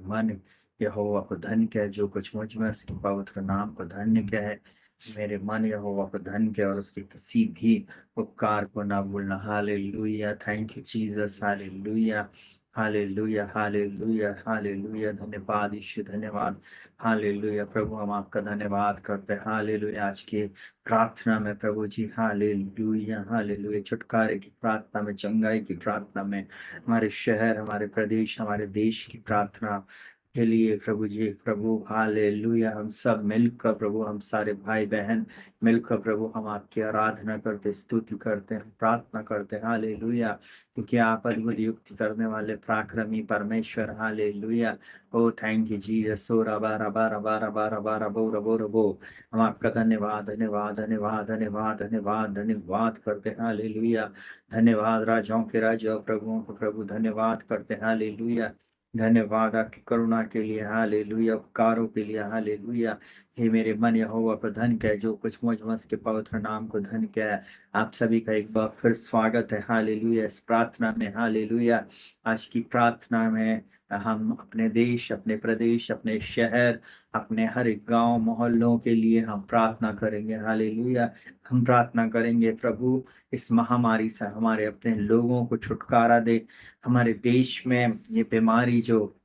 मन यहोवा को धन्य कहे, जो कुछ मुझ में उसके पवित्र नाम को धन्य कहे। मेरे मन यहोवा को धन्य कहे और उसके किसी भी उपकार को ना भूलना। हालेलुया, थैंक यू जीसस, हालेलुया, हालेलुया, हालेलुया, हालेलुया। धन्यवाद यीशु, धन्यवाद। हालेलुया प्रभु, हम आपका धन्यवाद करते हैं। हालेलुया, आज की प्रार्थना में प्रभु जी, हालेलुया, हालेलुया, छुटकारे की प्रार्थना में, चंगाई की प्रार्थना में, हमारे शहर, हमारे प्रदेश, हमारे देश की प्रार्थना के लिए प्रभु जी, प्रभु हालेलुया, हम सब मिलकर प्रभु, हम सारे भाई बहन मिलकर प्रभु, हम आपकी आराधना करते, स्तुति करते हैं, प्रार्थना करते हैं। हालेलुया, क्योंकि आप अद्भुत युक्ति करने वाले पराक्रमी परमेश्वर। हालेलुया, ओ थैंक यू जीसस। ओ रबा रबा रबा रबा रबा रबो रबो रबो। हम आपका धन्यवाद, धन्यवाद, धन्यवाद, धन्यवाद, धन्यवाद, धन्यवाद करते हैं। हालेलुया, धन्यवाद राजाओं के राजा, प्रभुओं के प्रभु, धन्यवाद करते हैं। हालेलुया, धन्यवाद आपकी करुणा के लिए। हालेलुया, उपकारों के लिए। हालेलुया, हे मेरे मन यहोवा को धन्य कहे, जो कुछ मुझ में उसके पवित्र नाम को धन्य कहे। आप सभी का एक बार फिर स्वागत है। हालेलुया, इस प्रार्थना में। हालेलुया, आज की प्रार्थना में हम अपने देश, अपने प्रदेश, अपने शहर, अपने हर एक गांव मोहल्लों के लिए हम प्रार्थना करेंगे। हालेलुया, हम प्रार्थना करेंगे प्रभु, इस महामारी से हमारे अपने लोगों को छुटकारा दे। हमारे देश में ये बीमारी जो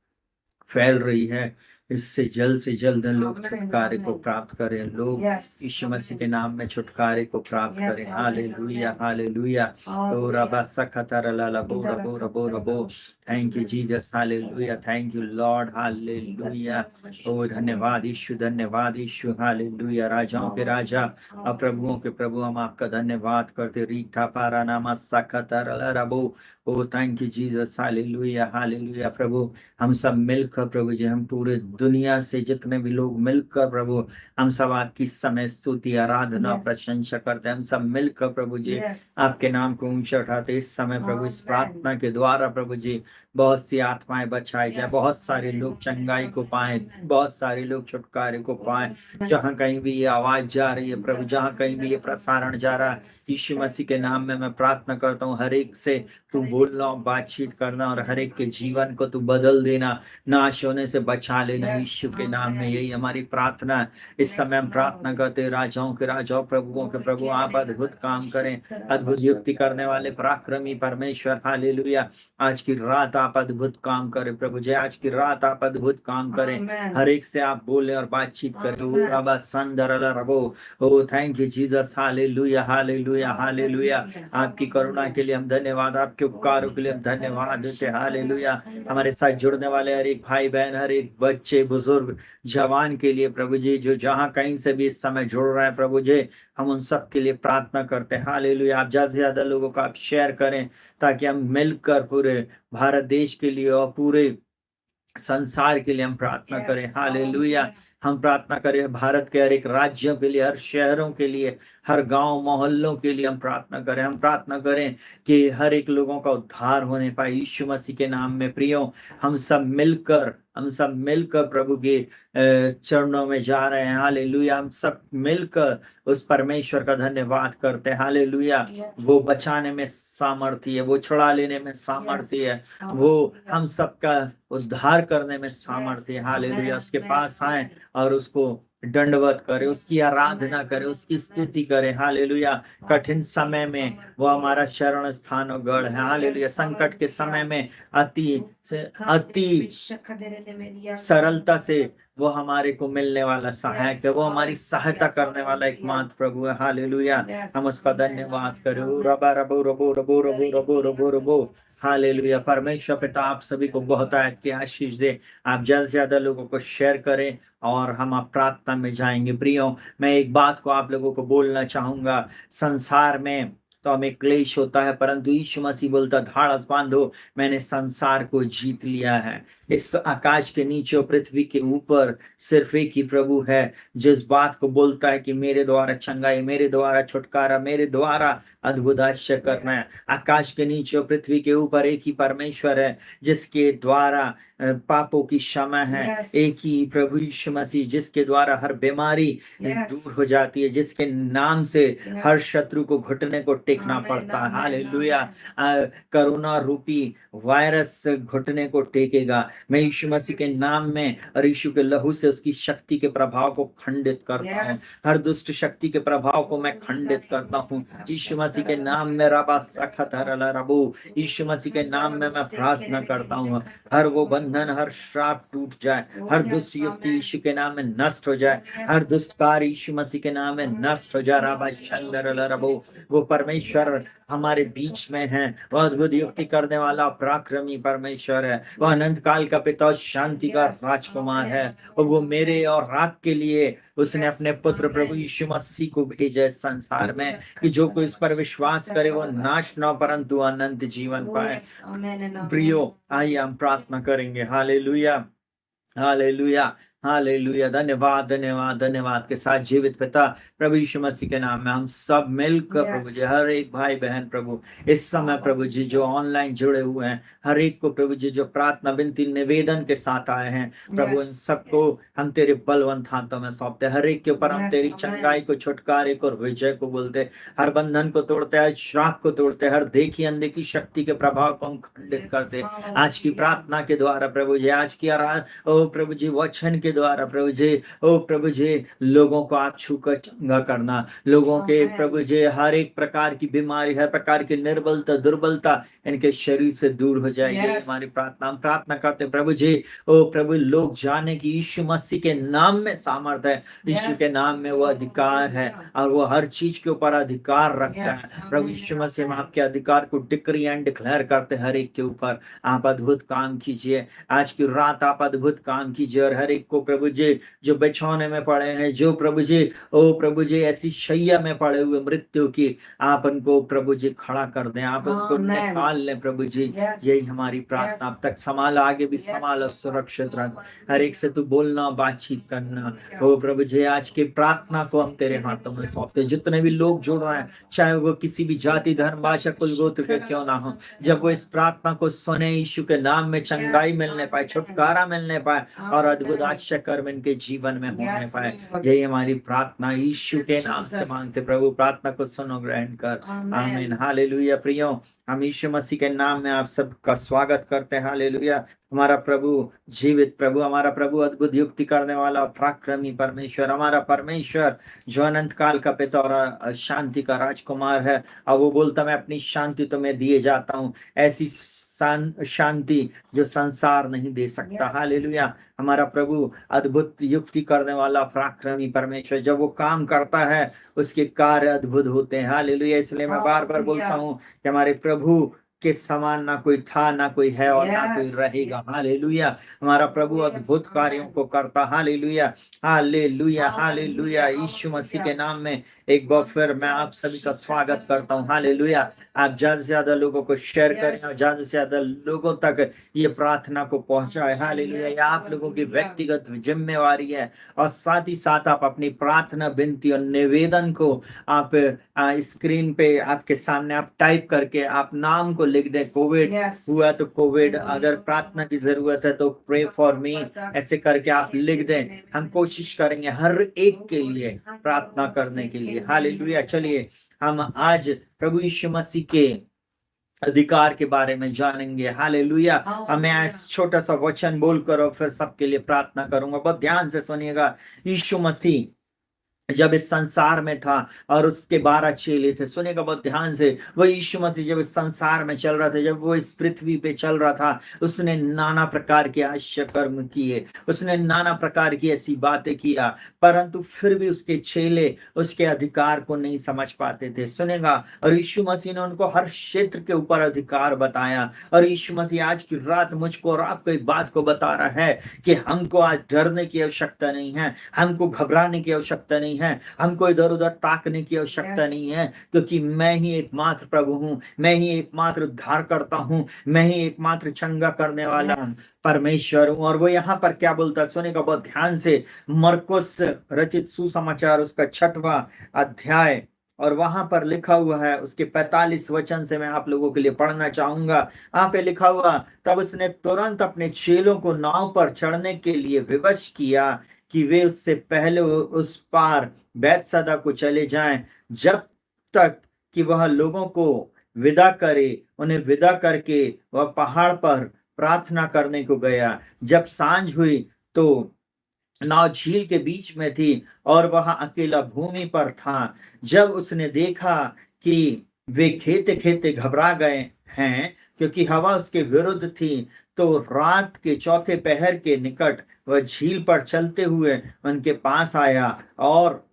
फैल रही है, इससे जल्द से जल्द लोग छुटकारे को प्राप्त करें, लोग यीशु मसीह के नाम में छुटकारे को प्राप्त करें। हालेलुया, हालेलुया। तो रबा सखतर ला रबो रबो रबो रबो। थैंक यू जीसस, हालेलुया, थैंक यू लॉर्ड, हालेलुया। ओ धन्यवाद यीशु, धन्यवाद यीशु। हालेलुया, राजाओं के राजा और प्रभुओं के प्रभु, हम आपका धन्यवाद करते। रीठा पारा नामा सखतर ला रबो। ओ थैंक यू जीसस, हालेलुया, हालेलुया। प्रभु, हम सब मिलकर प्रभु जी, हम पूरे दुनिया से जितने भी लोग मिलकर प्रभु, हम सब आपकी समय स्तुति आराधना प्रशंसा करते हैं। हम सब मिलकर प्रभु जी आपके नाम को ऊंचा उठाते इस समय प्रभु, इस प्रार्थना के द्वारा प्रभु जी बहुत सी आत्माएं बचाई जाए, बहुत सारे लोग चंगाई को पाए, बहुत सारे लोग छुटकारे को पाए। जहां कहीं भी ये आवाज जा रही है प्रभु, जहां कहीं भी ये प्रसारण जा रहा है, यीशु मसीह के नाम में मैं प्रार्थना करता हूँ, हर एक से तू बोलना और बातचीत करना और हर एक के जीवन को तू बदल देना, नाश होने से बचा लेना यीशु के नाम में। यही हमारी प्रार्थना है। इस समय हम प्रार्थना करते, राजाओं के राजाओं, प्रभुओं के प्रभु, आप अद्भुत काम करें, अद्भुत युक्ति करने वाले पराक्रमी परमेश्वर। हालेलुया, आज की रात आप अद्भुत काम करें प्रभु जी, आज की रात आप अद्भुत काम करें, हर एक से आप बोले और बातचीत करें। रबा संदर रबो। ओ थैंक यू जीसस, हालेलुया, हालेलुया, हालेलुया। आपकी करुणा के लिए हम धन्यवाद, आपके उपकारों के लिए हम धन्यवाद देते। हालेलुया, हमारे साथ जुड़ने वाले हर एक भाई बहन, हर एक बच्चे बुजुर्ग जवान के लिए प्रभु जी, जो जहां कहीं से भी इस समय जुड़ रहे हैं प्रभु जी, हम उन सब के लिए प्रार्थना करते हैं। हालेलुया, आप ज्यादा से ज्यादा लोगों को आप शेयर करें, ताकि हम मिलकर पूरे भारत देश के लिए और पूरे संसार के लिए हम प्रार्थना करें। हालेलुया, हम प्रार्थना करें भारत के हर एक राज्यों के लिए, हर शहरों के लिए, हर गांव मोहल्लों के लिए हम प्रार्थना करें। हम प्रार्थना करें कि हर एक लोगों का उद्धार होने पाए यीशु मसीह के नाम में। प्रियो, हम सब मिलकर प्रभु के चरणों में जा रहे हैं। हालेलुया, हम सब मिलकर उस परमेश्वर का धन्यवाद करते हैं। हालेलुया, वो बचाने में सामर्थ्य है, वो छुड़ा लेने में सामर्थ्य है, वो हम सबका उद्धार करने में सामर्थ्य है। हालेलुया, उसके पास आए और उसको दंडवत करे, उसकी आराधना करे, उसकी स्तुति करे। हालेलुया, कठिन समय में वो हमारा शरण स्थान और गढ़ है। हालेलुया, संकट के समय में अति अति सरलता से वो हमारे को मिलने वाला सहायक है, वो हमारी सहायता करने वाला एकमात्र प्रभु है। हालेलुया, हम उसका धन्यवाद करो। रबा रबो रबो रबो रबो रबो रबो रबो। हालेलुया, परमेश्वर पिता आप सभी को बहुत आयत की आशीष दे। आप ज्यादा से ज्यादा लोगों को शेयर करें और हम आप प्रार्थना में जाएंगे। प्रियो, मैं एक बात को आप लोगों को बोलना चाहूंगा, संसार में तो हमें क्लेश होता है, परंतु यीशु मसीह बोलता, धाड़स बांधो, मैंने संसार को जीत लिया है। इस आकाश के नीचे और पृथ्वी के ऊपर सिर्फ एक ही प्रभु है, जिस बात को बोलता है कि मेरे द्वारा चंगाई, मेरे द्वारा छुटकारा, मेरे द्वारा अद्भुत आश्चर्य करना है। आकाश के नीचे और पृथ्वी के ऊपर एक ही परमेश्वर है, जिसके द्वारा पापों की क्षमा है। Yes. एक ही प्रभु यीशु मसीह जिसके द्वारा हर बीमारी Yes. दूर हो जाती है, जिसके नाम से Yes. हर शत्रु को घुटने को टेकना Amen, पड़ता है। amen, hallelujah. amen. कोरोना रूपी वायरस घुटने को टेकेगा। मैं यीशु मसीह के नाम में और यीशु के लहू से उसकी शक्ति के प्रभाव को खंडित करता हूँ। Yes. हर दुष्ट शक्ति के प्रभाव को मैं खंडित करता हूँ यीशु मसीह के नाम में। रबा सखत हरला रबू, यीशु मसीह के नाम में मैं प्रार्थना करता हूँ, हर वो बंधन, हर श्राप टूट जाए, हर दुष्ट युक्ति यीशु के नाम में नष्ट हो जाए, हर दुष्ट कार्य यीशु मसीह के नाम में नष्ट हो जाए। रबा शंदर रबू, वो परमेश्वर हमारे बीच में है, वो अद्भुत युक्ति करने वाला पराक्रमी परमेश्वर है, वो अनंत काल का पिता और शांति का राजकुमार है। और वो मेरे और रात के लिए उसने अपने पुत्र प्रभु यीशु मसीह को भेजा इस संसार में, कि जो कोई इस पर विश्वास करे वो नाश न परंतु अनंत जीवन पाए। प्रियो, आइए हम प्रार्थना करेंगे। हालेलुया, हालेलुया, हालेलुया। धन्यवाद, धन्यवाद, धन्यवाद के साथ जीवित पिता प्रभु यीशु मसीह के नाम में हम सब मिलकर प्रभु जी, हर एक भाई बहन प्रभु इस समय प्रभु जी जो ऑनलाइन जुड़े हुए हैं, हर एक को प्रभु जी जो प्रार्थना विनती निवेदन के साथ आए हैं प्रभु, इन सबको हम तेरे बलवंत हाथों में सौंपते, हर एक के ऊपर हम तेरी चंगाई को, छुटकारे को और विजय को बोलते, हर बंधन को तोड़ते, हर श्राप को तोड़ते, हर देखी अनदेखी शक्ति के प्रभाव को हम खंडित करते आज की प्रार्थना के द्वारा प्रभु जी। आज की ओ प्रभु जी वचन के द्वारा प्रभु जी, ओ प्रभु जी लोगों को आप छूकर चंगा करना, लोगों के प्रभु जी हर एक प्रकार की बीमारी, हर प्रकार की निर्बलता, दुर्बलता इनके शरीर से दूर हो जाएगी। हमारी प्रार्थना हम प्रार्थना करते प्रभु जी, ओ प्रभु लोग जाने की यीशु मसीह के नाम में सामर्थ है, यीशु के नाम में वो अधिकार है और वो हर चीज के ऊपर अधिकार रखता है। प्रभु यीशु मसीह में आपके अधिकार को डिक्री एंड डिक्लेयर करते, हर एक के ऊपर आप अद्भुत काम कीजिए। आज की रात आप अद्भुत काम कीजिए और हर एक को प्रभु जी जो बिछौने में पड़े हैं, जो प्रभु जी ओ प्रभु जी ऐसी शैया में पड़े हुए मृत्यु की, आप उनको प्रभु जी खड़ा कर दें, आप उनको निकाल लें प्रभु जी। यही हमारी प्रार्थना। अब तक संभाल, आगे भी संभाल और सुरक्षित रख, हर एक से तू बोलना, बातचीत करना। ओ प्रभु जी आज की प्रार्थना को हम तेरे हाथों में सौंपते, जितने भी लोग जुड़ रहे हैं, चाहे वो किसी भी जाति, धर्म, भाषा, कुल, गोत्र के क्यों ना हो, जब वो इस प्रार्थना को सुने, यीशु के नाम में चंगाई मिलने पाए, छुटकारा मिलने पाए और अद्भुत आश्चर्य कर्म इनके जीवन में होने पाए। यही हमारी प्रार्थना यीशु के नाम से मांगते प्रभु, प्रार्थना को सुनो, ग्रहण कर। आमीन। हालेलुया। प्रियो, हम यीशु मसीह के नाम में आप सबका स्वागत करते हैं। हालेलुया। हमारा प्रभु जीवित प्रभु, हमारा प्रभु अद्भुत युक्ति करने वाला पराक्रमी परमेश्वर, हमारा परमेश्वर जो अनंत काल का पिता और शांति का राजकुमार है। और वो बोलता मैं अपनी शांति तुम्हें दिए जाता हूँ, ऐसी शांति जो संसार नहीं दे सकता। हालेलुया। हमारा प्रभु अद्भुत युक्ति करने वाला पराक्रमी परमेश्वर, जब वो काम करता है उसके कार्य अद्भुत होते हैं। हालेलुया। इसलिए मैं बार बार बोलता हूँ कि हमारे प्रभु के समान ना कोई था, ना कोई है और ना कोई रहेगा। हालेलुया। हमारा प्रभु अद्भुत कार्यों को करता। हालेलुया, हालेलुया, हालेलुया। यीशु मसीह के नाम में एक बार फिर मैं आप सभी का स्वागत करता हूँ। हालेलुया। आप ज्यादा से ज्यादा लोगों को शेयर करें और ज्यादा से ज्यादा लोगों तक ये प्रार्थना को पहुंचाए। हालेलुया। ये आप लोगों की व्यक्तिगत जिम्मेवारी है और साथ ही साथ आप अपनी प्रार्थना, विनती और निवेदन को आप स्क्रीन पे आपके सामने आप टाइप करके आप नाम को लिख दे। कोविड हुआ तो कोविड, अगर प्रार्थना की जरूरत है तो प्रे फॉर मी, ऐसे करके आप लिख दें। हम कोशिश करेंगे हर एक के लिए प्रार्थना करने के लिए। हालेलुया। चलिए हम आज प्रभु यीशु मसीह के अधिकार के बारे में जानेंगे। हालेलुया। मैं छोटा सा वचन बोलकर और फिर सबके लिए प्रार्थना करूंगा। बहुत ध्यान से सुनिएगा। यीशु मसीह जब इस संसार में था और उसके 12 चेले थे, सुनेगा बहुत ध्यान से, वो यीशु मसीह जब इस संसार में चल रहा था, जब वो इस पृथ्वी पे चल रहा था, उसने नाना प्रकार के आश्चर्य कर्म किए, उसने नाना प्रकार की ऐसी बातें किया, परंतु फिर भी उसके चेले उसके अधिकार को नहीं समझ पाते थे। सुनेगा। और यीशु मसीह ने उनको हर क्षेत्र के ऊपर अधिकार बताया। और यीशु मसीह आज की रात मुझको और आपको एक बात को बता रहा है कि हमको आज डरने की आवश्यकता नहीं है, हमको घबराने की आवश्यकता नहीं है, हमको इधर उधर ताकने की आवश्यकता नहीं है, क्योंकि मैं ही एकमात्र प्रभु हूं, मैं ही एकमात्र उद्धार करता हूं, मैं ही एकमात्र चंगा करने वाला परमेश्वर हूं। और वो यहाँ पर क्या बोलता है, सुनेगा बहुत ध्यान से। मरकुस रचित सुसमाचार उसका 6वां अध्याय और वहां पर लिखा हुआ है, उसके 45 वचन से मैं आप लोगों के लिए पढ़ना चाहूंगा। वहां पे लिखा हुआ, तब उसने तुरंत अपने चेलों को नाव पर चढ़ने के लिए विवश किया कि वे उससे पहले उस पार बैतसैदा को चले जाएं, जब तक कि वह लोगों को विदा करे। उन्हें विदा करके वह पहाड़ पर प्रार्थना करने को गया। जब सांझ हुई तो नाव झील के बीच में थी और वह अकेला भूमि पर था। जब उसने देखा कि वे खेते खेते घबरा गए हैं, क्योंकि हवा उसके विरुद्ध थी, तो रात के चौथे पहर के निकट वह झील पर चलते हुए उनके पास आया और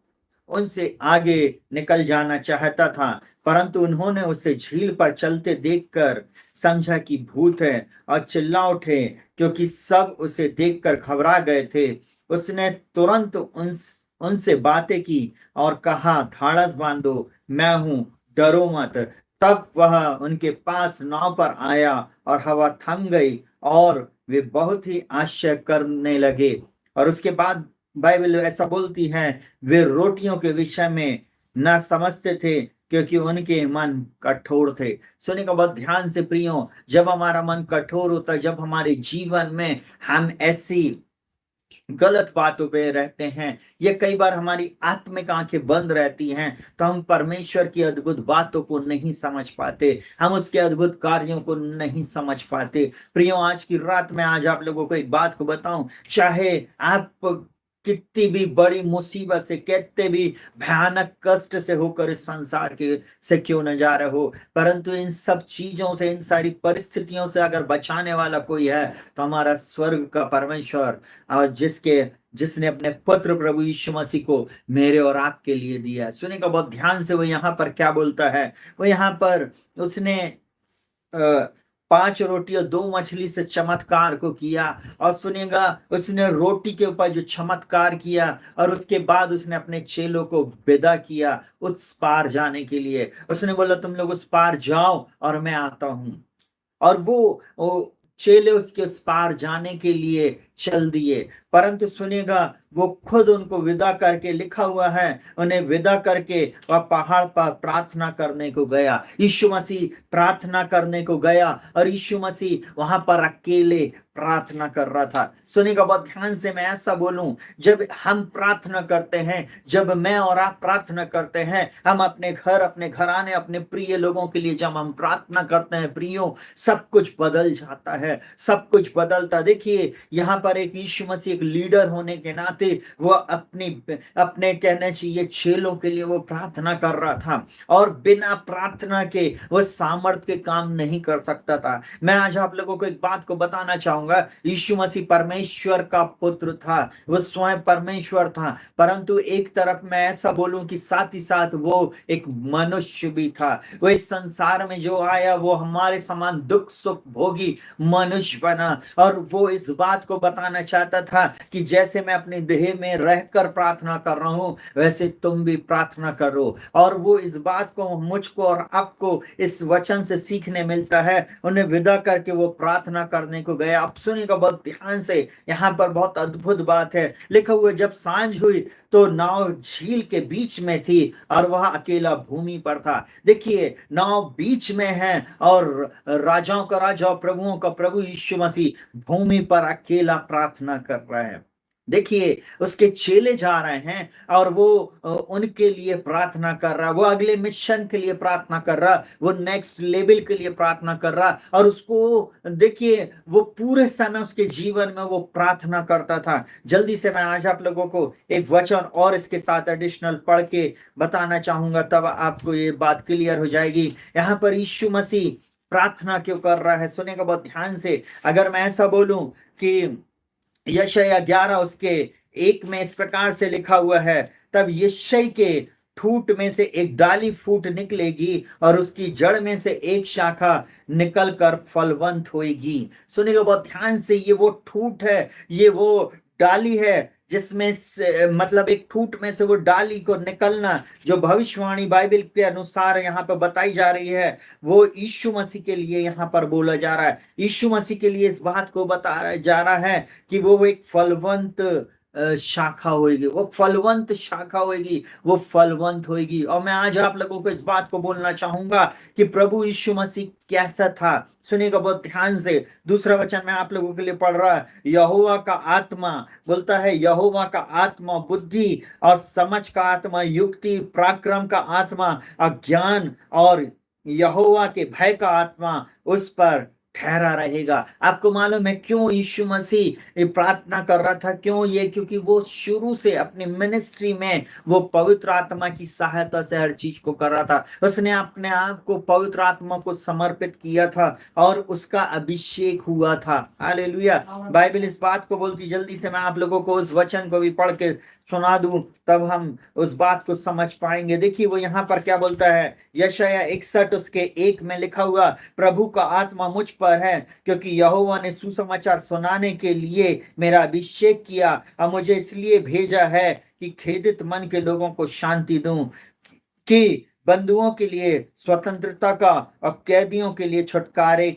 उनसे आगे निकल जाना चाहता था, परंतु उन्होंने उसे झील पर चलते देखकर समझा कि भूत है और चिल्ला उठे, क्योंकि सब उसे देखकर घबरा गए थे। उसने तुरंत उनसे बातें की और कहा, ढाढ़स बांधो, मैं हूं, डरो मत। तब वह उनके पास नाव पर आया और हवा थम गई और वे बहुत ही आश्चर्य करने लगे। और उसके बाद बाइबल ऐसा बोलती है, वे रोटियों के विषय में न समझते थे, क्योंकि उनके मन कठोर थे। सुनिएगा बहुत ध्यान से प्रियो, जब हमारा मन कठोर होता है, जब हमारे जीवन में हम ऐसी गलत बातों पे रहते हैं, ये कई बार हमारी आत्मिक आंखें बंद रहती हैं, तो हम परमेश्वर की अद्भुत बातों को नहीं समझ पाते, हम उसके अद्भुत कार्यों को नहीं समझ पाते। प्रियो, आज की रात में आज आप लोगों को एक बात को बताऊं, चाहे आप कितनी भी बड़ी मुसीबत से, कितने भी भयानक कष्ट से होकर इस संसार के से क्यों न जा रहे हो, परंतु इन सब चीजों से, इन सारी परिस्थितियों से अगर बचाने वाला कोई है तो हमारा स्वर्ग का परमेश्वर, और जिसने अपने पुत्र प्रभु यीशु मसीह को मेरे और आपके लिए दिया है। सुनिएगा बहुत ध्यान से, वो यहाँ पर क्या बोलता है। वो यहाँ पर उसने 5 रोटी और 2 मछली से चमत्कार को किया, और सुनिएगा उसने रोटी के ऊपर जो चमत्कार किया, और उसके बाद उसने अपने चेलों को विदा किया उस पार जाने के लिए। उसने बोला, तुम लोग उस पार जाओ और मैं आता हूं। और वो चेले उसके उस पार जाने के लिए चल दिए, परंतु सुनिएगा वो खुद उनको विदा करके, लिखा हुआ है, उन्हें विदा करके वह पहाड़ पर प्रार्थना करने को गया। यीशु मसीह प्रार्थना करने को गया और यीशु मसीह वहां पर अकेले प्रार्थना कर रहा था। सुनिएगा बहुत ध्यान से, मैं ऐसा बोलूं, जब हम प्रार्थना करते हैं, जब मैं और आप प्रार्थना करते हैं, हम अपने घर, अपने घराने, अपने प्रिय लोगों के लिए जब हम प्रार्थना करते हैं प्रियो, सब कुछ बदल जाता है, सब कुछ बदलता। देखिए यहाँ पर एक यीशु मसीह एक लीडर होने के नाते वो अपने कहना चाहिए चेलों के लिए वो प्रार्थना कर रहा था, और बिना प्रार्थना के वो सामर्थ के काम नहीं कर सकता था। मैं आज आप लोगों को एक बात को बताना चाहूंगा, यीशु मसीह परमेश्वर का पुत्र था, वो स्वयं परमेश्वर था, परंतु एक तरफ मैं ऐसा बोलूं कि साथ ही साथ वो एक मनुष्य भी था। वो इस संसार में जो आया वो हमारे समान दुख सुख भोगी मनुष्य बना, और वो इस बात को बताना चाहता था कि जैसे मैं अपने देह में रहकर प्रार्थना कर रहा हूं, वैसे तुम भी प्रार्थना करो। और वो इस बात को मुझको और आपको इस वचन से सीखने मिलता है। उन्हें विदा करके वो प्रार्थना करने को गया। आप सुनिएगा बहुत ध्यान से, यहाँ पर बहुत अद्भुत बात है। लिखा हुआ, जब सांझ हुई तो नाव झील के बीच में थी और वह अकेला भूमि पर था। देखिए नाव बीच में है और राजाओं का राजा और प्रभुओं का प्रभु यीशु मसीह भूमि पर अकेला प्रार्थना कर रहा है। देखिए उसके चेले जा रहे हैं और वो उनके लिए प्रार्थना कर रहा, वो अगले मिशन के लिए प्रार्थना कर रहा, वो नेक्स्ट लेवल के लिए प्रार्थना कर रहा, और उसको देखिए वो पूरे समय उसके जीवन में वो प्रार्थना करता था। जल्दी से मैं आज आप लोगों को एक वचन और इसके साथ एडिशनल पढ़ के बताना चाहूंगा, तब आपको ये बात क्लियर हो जाएगी। यहाँ पर यीशु मसीह प्रार्थना क्यों कर रहा है, सुनेगा बहुत ध्यान से। अगर मैं ऐसा बोलूं कि यशायाह 11 उसके 1 में इस प्रकार से लिखा हुआ है, तब यिशै के ठूट में से एक डाली फूट निकलेगी और उसकी जड़ में से एक शाखा निकलकर फलवंत होएगी। सुनिएगा बहुत ध्यान से, ये वो ठूट है, ये वो डाली है जिसमें से, मतलब एक ठूट में से वो डाली को निकलना, जो भविष्यवाणी बाइबल के अनुसार यहाँ पर बताई जा रही है, वो यीशु मसीह के लिए यहाँ पर बोला जा रहा है। यीशु मसीह के लिए इस बात को बताया जा रहा है कि वो एक फलवंत शाखा होगी, वो फलवंत शाखा होगी, वो फलवंत होगी। और मैं आज आप लोगों को इस बात को बोलना चाहूंगा कि प्रभु यीशु मसीह कैसा था। सुनिएगा बहुत ध्यान से, दूसरा वचन मैं आप लोगों के लिए पढ़ रहा है। यहोवा का आत्मा बोलता है, यहोवा का आत्मा बुद्धि और समझ का आत्मा, युक्ति पराक्रम का आत्मा, अज्ञान और यहोवा के भय का आत्मा उस पर ठहरा रहेगा। आपको मालूम है क्यों यीशु मसीह ये प्रार्थना कर रहा था? क्यों ये? क्योंकि वो शुरू से अपनी मिनिस्ट्री में वो पवित्र आत्मा की सहायता से हर चीज को कर रहा था। उसने अपने आप को पवित्र आत्मा को समर्पित किया था और उसका अभिषेक हुआ था। हालेलुया। बाइबल इस बात को बोलती, जल्दी से मैं आप लोगों को उस वचन को भी पढ़ के सुना दूं, तब हम उस बात को समझ पाएंगे। देखिए वो यहाँ पर क्या बोलता है, यशायाह 61 उसके 1 में लिखा हुआ, प्रभु का आत्मा मुझ पर है क्योंकि यहोवा ने सुसमाचार सुनाने के लिए मेरा अभिषेक किया और मुझे इसलिए भेजा है कि खेदित मन के लोगों को शांति दूं, कि बंधुओं के लिए स्वतंत्रता का और कैदियों के लिए छुटकारे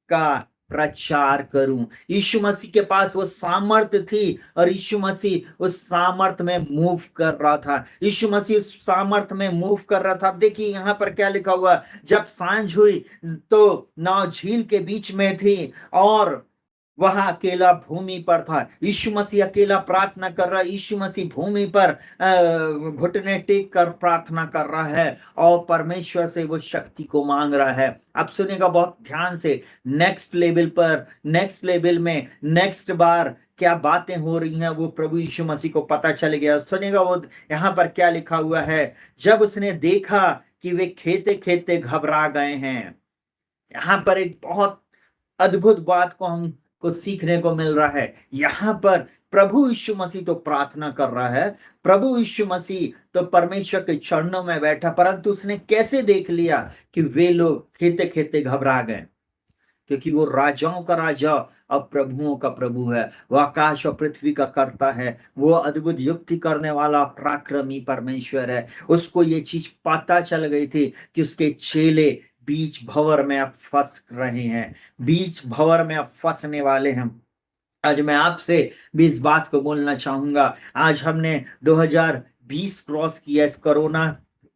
का प्रचार करूं। यीशु मसीह के पास वो सामर्थ्य थी और यीशु मसीह उस सामर्थ्य में मूव कर रहा था। यीशु मसीह उस सामर्थ्य में मूव कर रहा था। देखिए यहाँ पर क्या लिखा हुआ, जब सांझ हुई तो नाव झील के बीच में थी और वहां अकेला भूमि पर था। यीशु मसीह अकेला प्रार्थना कर रहा है। यीशु मसीह भूमि पर घुटने टेक कर प्रार्थना कर रहा है और परमेश्वर से वो शक्ति को मांग रहा है। अब सुनेगा बहुत ध्यान से, नेक्स्ट लेवल पर, नेक्स्ट लेवल में नेक्स्ट बार क्या बातें हो रही हैं वो प्रभु यीशु मसीह को पता चल गया। सुनेगा वो यहाँ पर क्या लिखा हुआ है, जब उसने देखा कि वे खेते खेते घबरा गए हैं। यहाँ पर एक बहुत अद्भुत बात को हम को सीखने को मिल रहा है। यहां पर प्रभु यीशु मसीह तो प्रार्थना कर रहा है, प्रभु यीशु मसीह तो परमेश्वर के चरणों में बैठा, परंतु उसने कैसे देख लिया कि वे लोग खेते खेते घबरा गए? क्योंकि वो राजाओं का राजा और प्रभुओं का प्रभु है। वो आकाश और पृथ्वी का कर्ता है। वो अद्भुत युक्ति करने वाला पराक्रमी परमेश्वर है। उसको ये चीज पता चल गई थी कि उसके चेले बीच भंवर में अब फंस रहे हैं, बीच भंवर में अब फंसने वाले हैं। आज मैं आपसे भी इस बात को बोलना चाहूंगा। आज हमने 2020 क्रॉस किया। इस कोरोना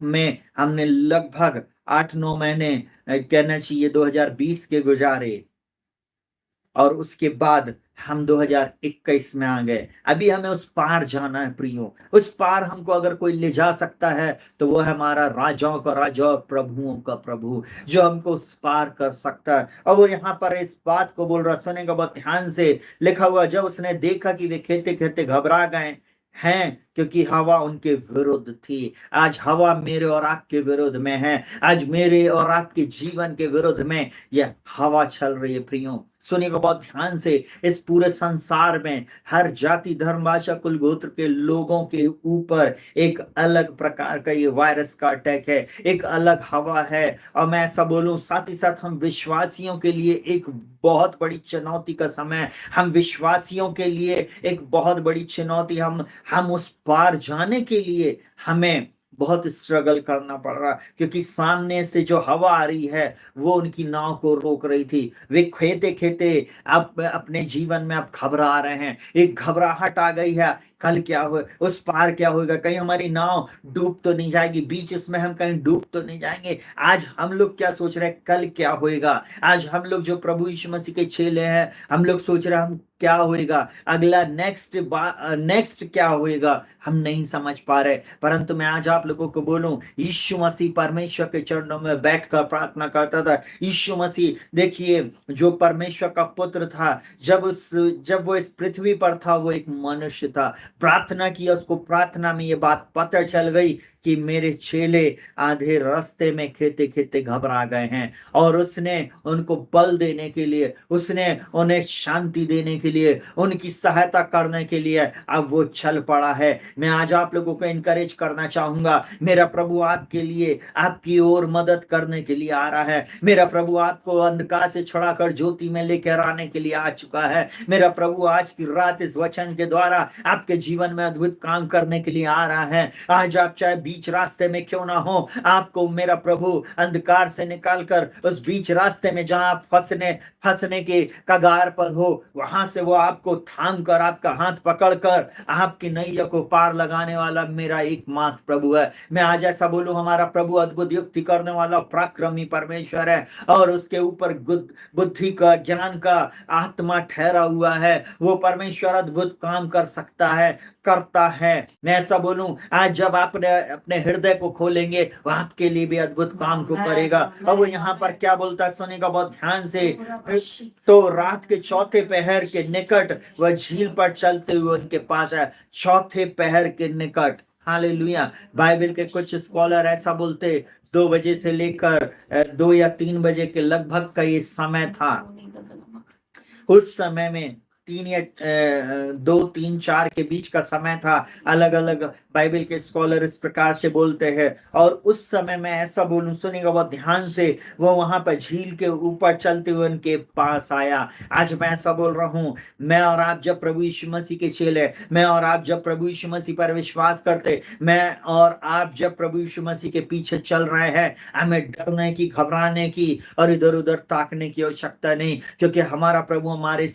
में हमने लगभग 8-9 महीने कहना चाहिए 2020 के गुजारे और उसके बाद हम 2021 में आ गए। अभी हमें उस पार जाना है प्रियो। उस पार हमको अगर कोई ले जा सकता है तो वो है हमारा राजाओं का राजा और प्रभुओं का प्रभु, जो हमको उस पार कर सकता है। और वो यहाँ पर इस बात को बोल रहा, सुनेगा बहुत ध्यान से, लिखा हुआ, जब उसने देखा कि वे खेते खेते घबरा गए हैं क्योंकि हवा उनके विरुद्ध थी। आज हवा मेरे और आपके विरुद्ध में है। आज मेरे और आपके जीवन के विरुद्ध में यह हवा चल रही है प्रियो। सुनिएगा बहुत ध्यान से, इस पूरे संसार में हर जाति धर्म भाषा कुल गोत्र के लोगों के ऊपर एक अलग प्रकार का ये वायरस का अटैक है, एक अलग हवा है। और मैं ऐसा बोलूं, साथ ही साथ हम विश्वासियों के लिए एक बहुत बड़ी चुनौती का समय, हम विश्वासियों के लिए एक बहुत बड़ी चुनौती, हम उस पार जाने के लिए हमें बहुत स्ट्रगल करना पड़ रहा, क्योंकि सामने से जो हवा आ रही है वो उनकी नाव को रोक रही थी। वे खेते खेते अब अपने जीवन में अब घबरा रहे हैं। एक घबराहट आ गई है, कल क्या हो, उस पार क्या होगा, कहीं हमारी नाव डूब तो नहीं जाएगी, बीच इसमें हम कहीं डूब तो नहीं जाएंगे। आज हम लोग क्या सोच रहे हैं, कल क्या होएगा। आज हम लोग जो प्रभु यीशु मसीह के चेले हैं, हम लोग सोच रहे हैं हम क्या होएगा, अगला नेक्स्ट क्या होएगा, हम नहीं समझ पा रहे। परंतु मैं आज आप लोगों को बोलूं, यीशु मसीह परमेश्वर के चरणों में बैठकर प्रार्थना करता था। यीशु मसीह देखिए, जो परमेश्वर का पुत्र था, जब वो इस पृथ्वी पर था, वो एक मनुष्य था। प्रार्थना किया, उसको प्रार्थना में ये बात पता चल गई कि मेरे चेले आधे रास्ते में खेते खेते घबरा गए हैं, और उसने उनको बल देने के लिए, उसने उन्हें शांति देने के लिए, उनकी सहायता करने के लिए अब वो चल पड़ा है। मैं आज आप लोगों को इनकरेज करना चाहूंगा, मेरा प्रभु आपके लिए, आपकी ओर मदद करने के लिए आ रहा है। मेरा प्रभु आपको अंधकार से छुड़ाकर ज्योति में लेकर आने के लिए आ चुका है। मेरा प्रभु आज की रात इस वचन के द्वारा आपके जीवन में अद्भुत काम करने के लिए आ रहा है। आज आप चाहे बीच रास्ते में क्यों ना हो, आपको मेरा प्रभु अंधकार से निकालकर उस बीच रास्ते में जहां आप फंसने के कगार पर हो, वहां से वो आपको थाम कर, आपका हाथ पकड़कर आपकी नैया को पार लगाने वाला मेरा एकमात्र प्रभु है। मैं आज ऐसा बोलूं, हमारा प्रभु अद्भुत युक्ति करने वाला पराक्रमी परमेश्वर है और उसके ऊपर बुद्धि का, ज्ञान का आत्मा ठहरा हुआ है। वो परमेश्वर अद्भुत काम कर सकता है, करता है। मैं ऐसा बोलूं, आज जब आप अपने हृदय को खोलेंगे, वो आपके लिए भी अद्भुत काम को करेगा। और वो यहाँ पर क्या बोलता है, सुनेगा बहुत ध्यान से। तो रात के चौथे पहर के निकट वह झील पर चलते हुए उनके पास है। चौथे पहर के निकट, हालेलुया। बाइबल के कुछ स्कॉलर ऐसा बोलते 2 बजे से लेकर 2 या 3 बजे के लगभग का ये समय था। उस समय में 3 या 2, 3, 4 के बीच का समय था। अलग अलग बाइबल के स्कॉलर इस प्रकार से बोलते हैं। और उस समय में ऐसा बोलूं, सुनिएगा बहुत ध्यान से, वो वहां पर झील के ऊपर चलते हुए उनके पास आया। आज मैं ऐसा बोल रहा हूं, मैं और आप जब प्रभु यीशु मसीह के चेले, मैं और आप जब प्रभु यीशु मसीह पर विश्वास करते, मैं और आप जब प्रभु यीशु मसीह के पीछे चल रहे हैं, हमें डरने की, घबराने की और इधर उधर ताकने की आवश्यकता नहीं, क्योंकि हमारा प्रभु हमारे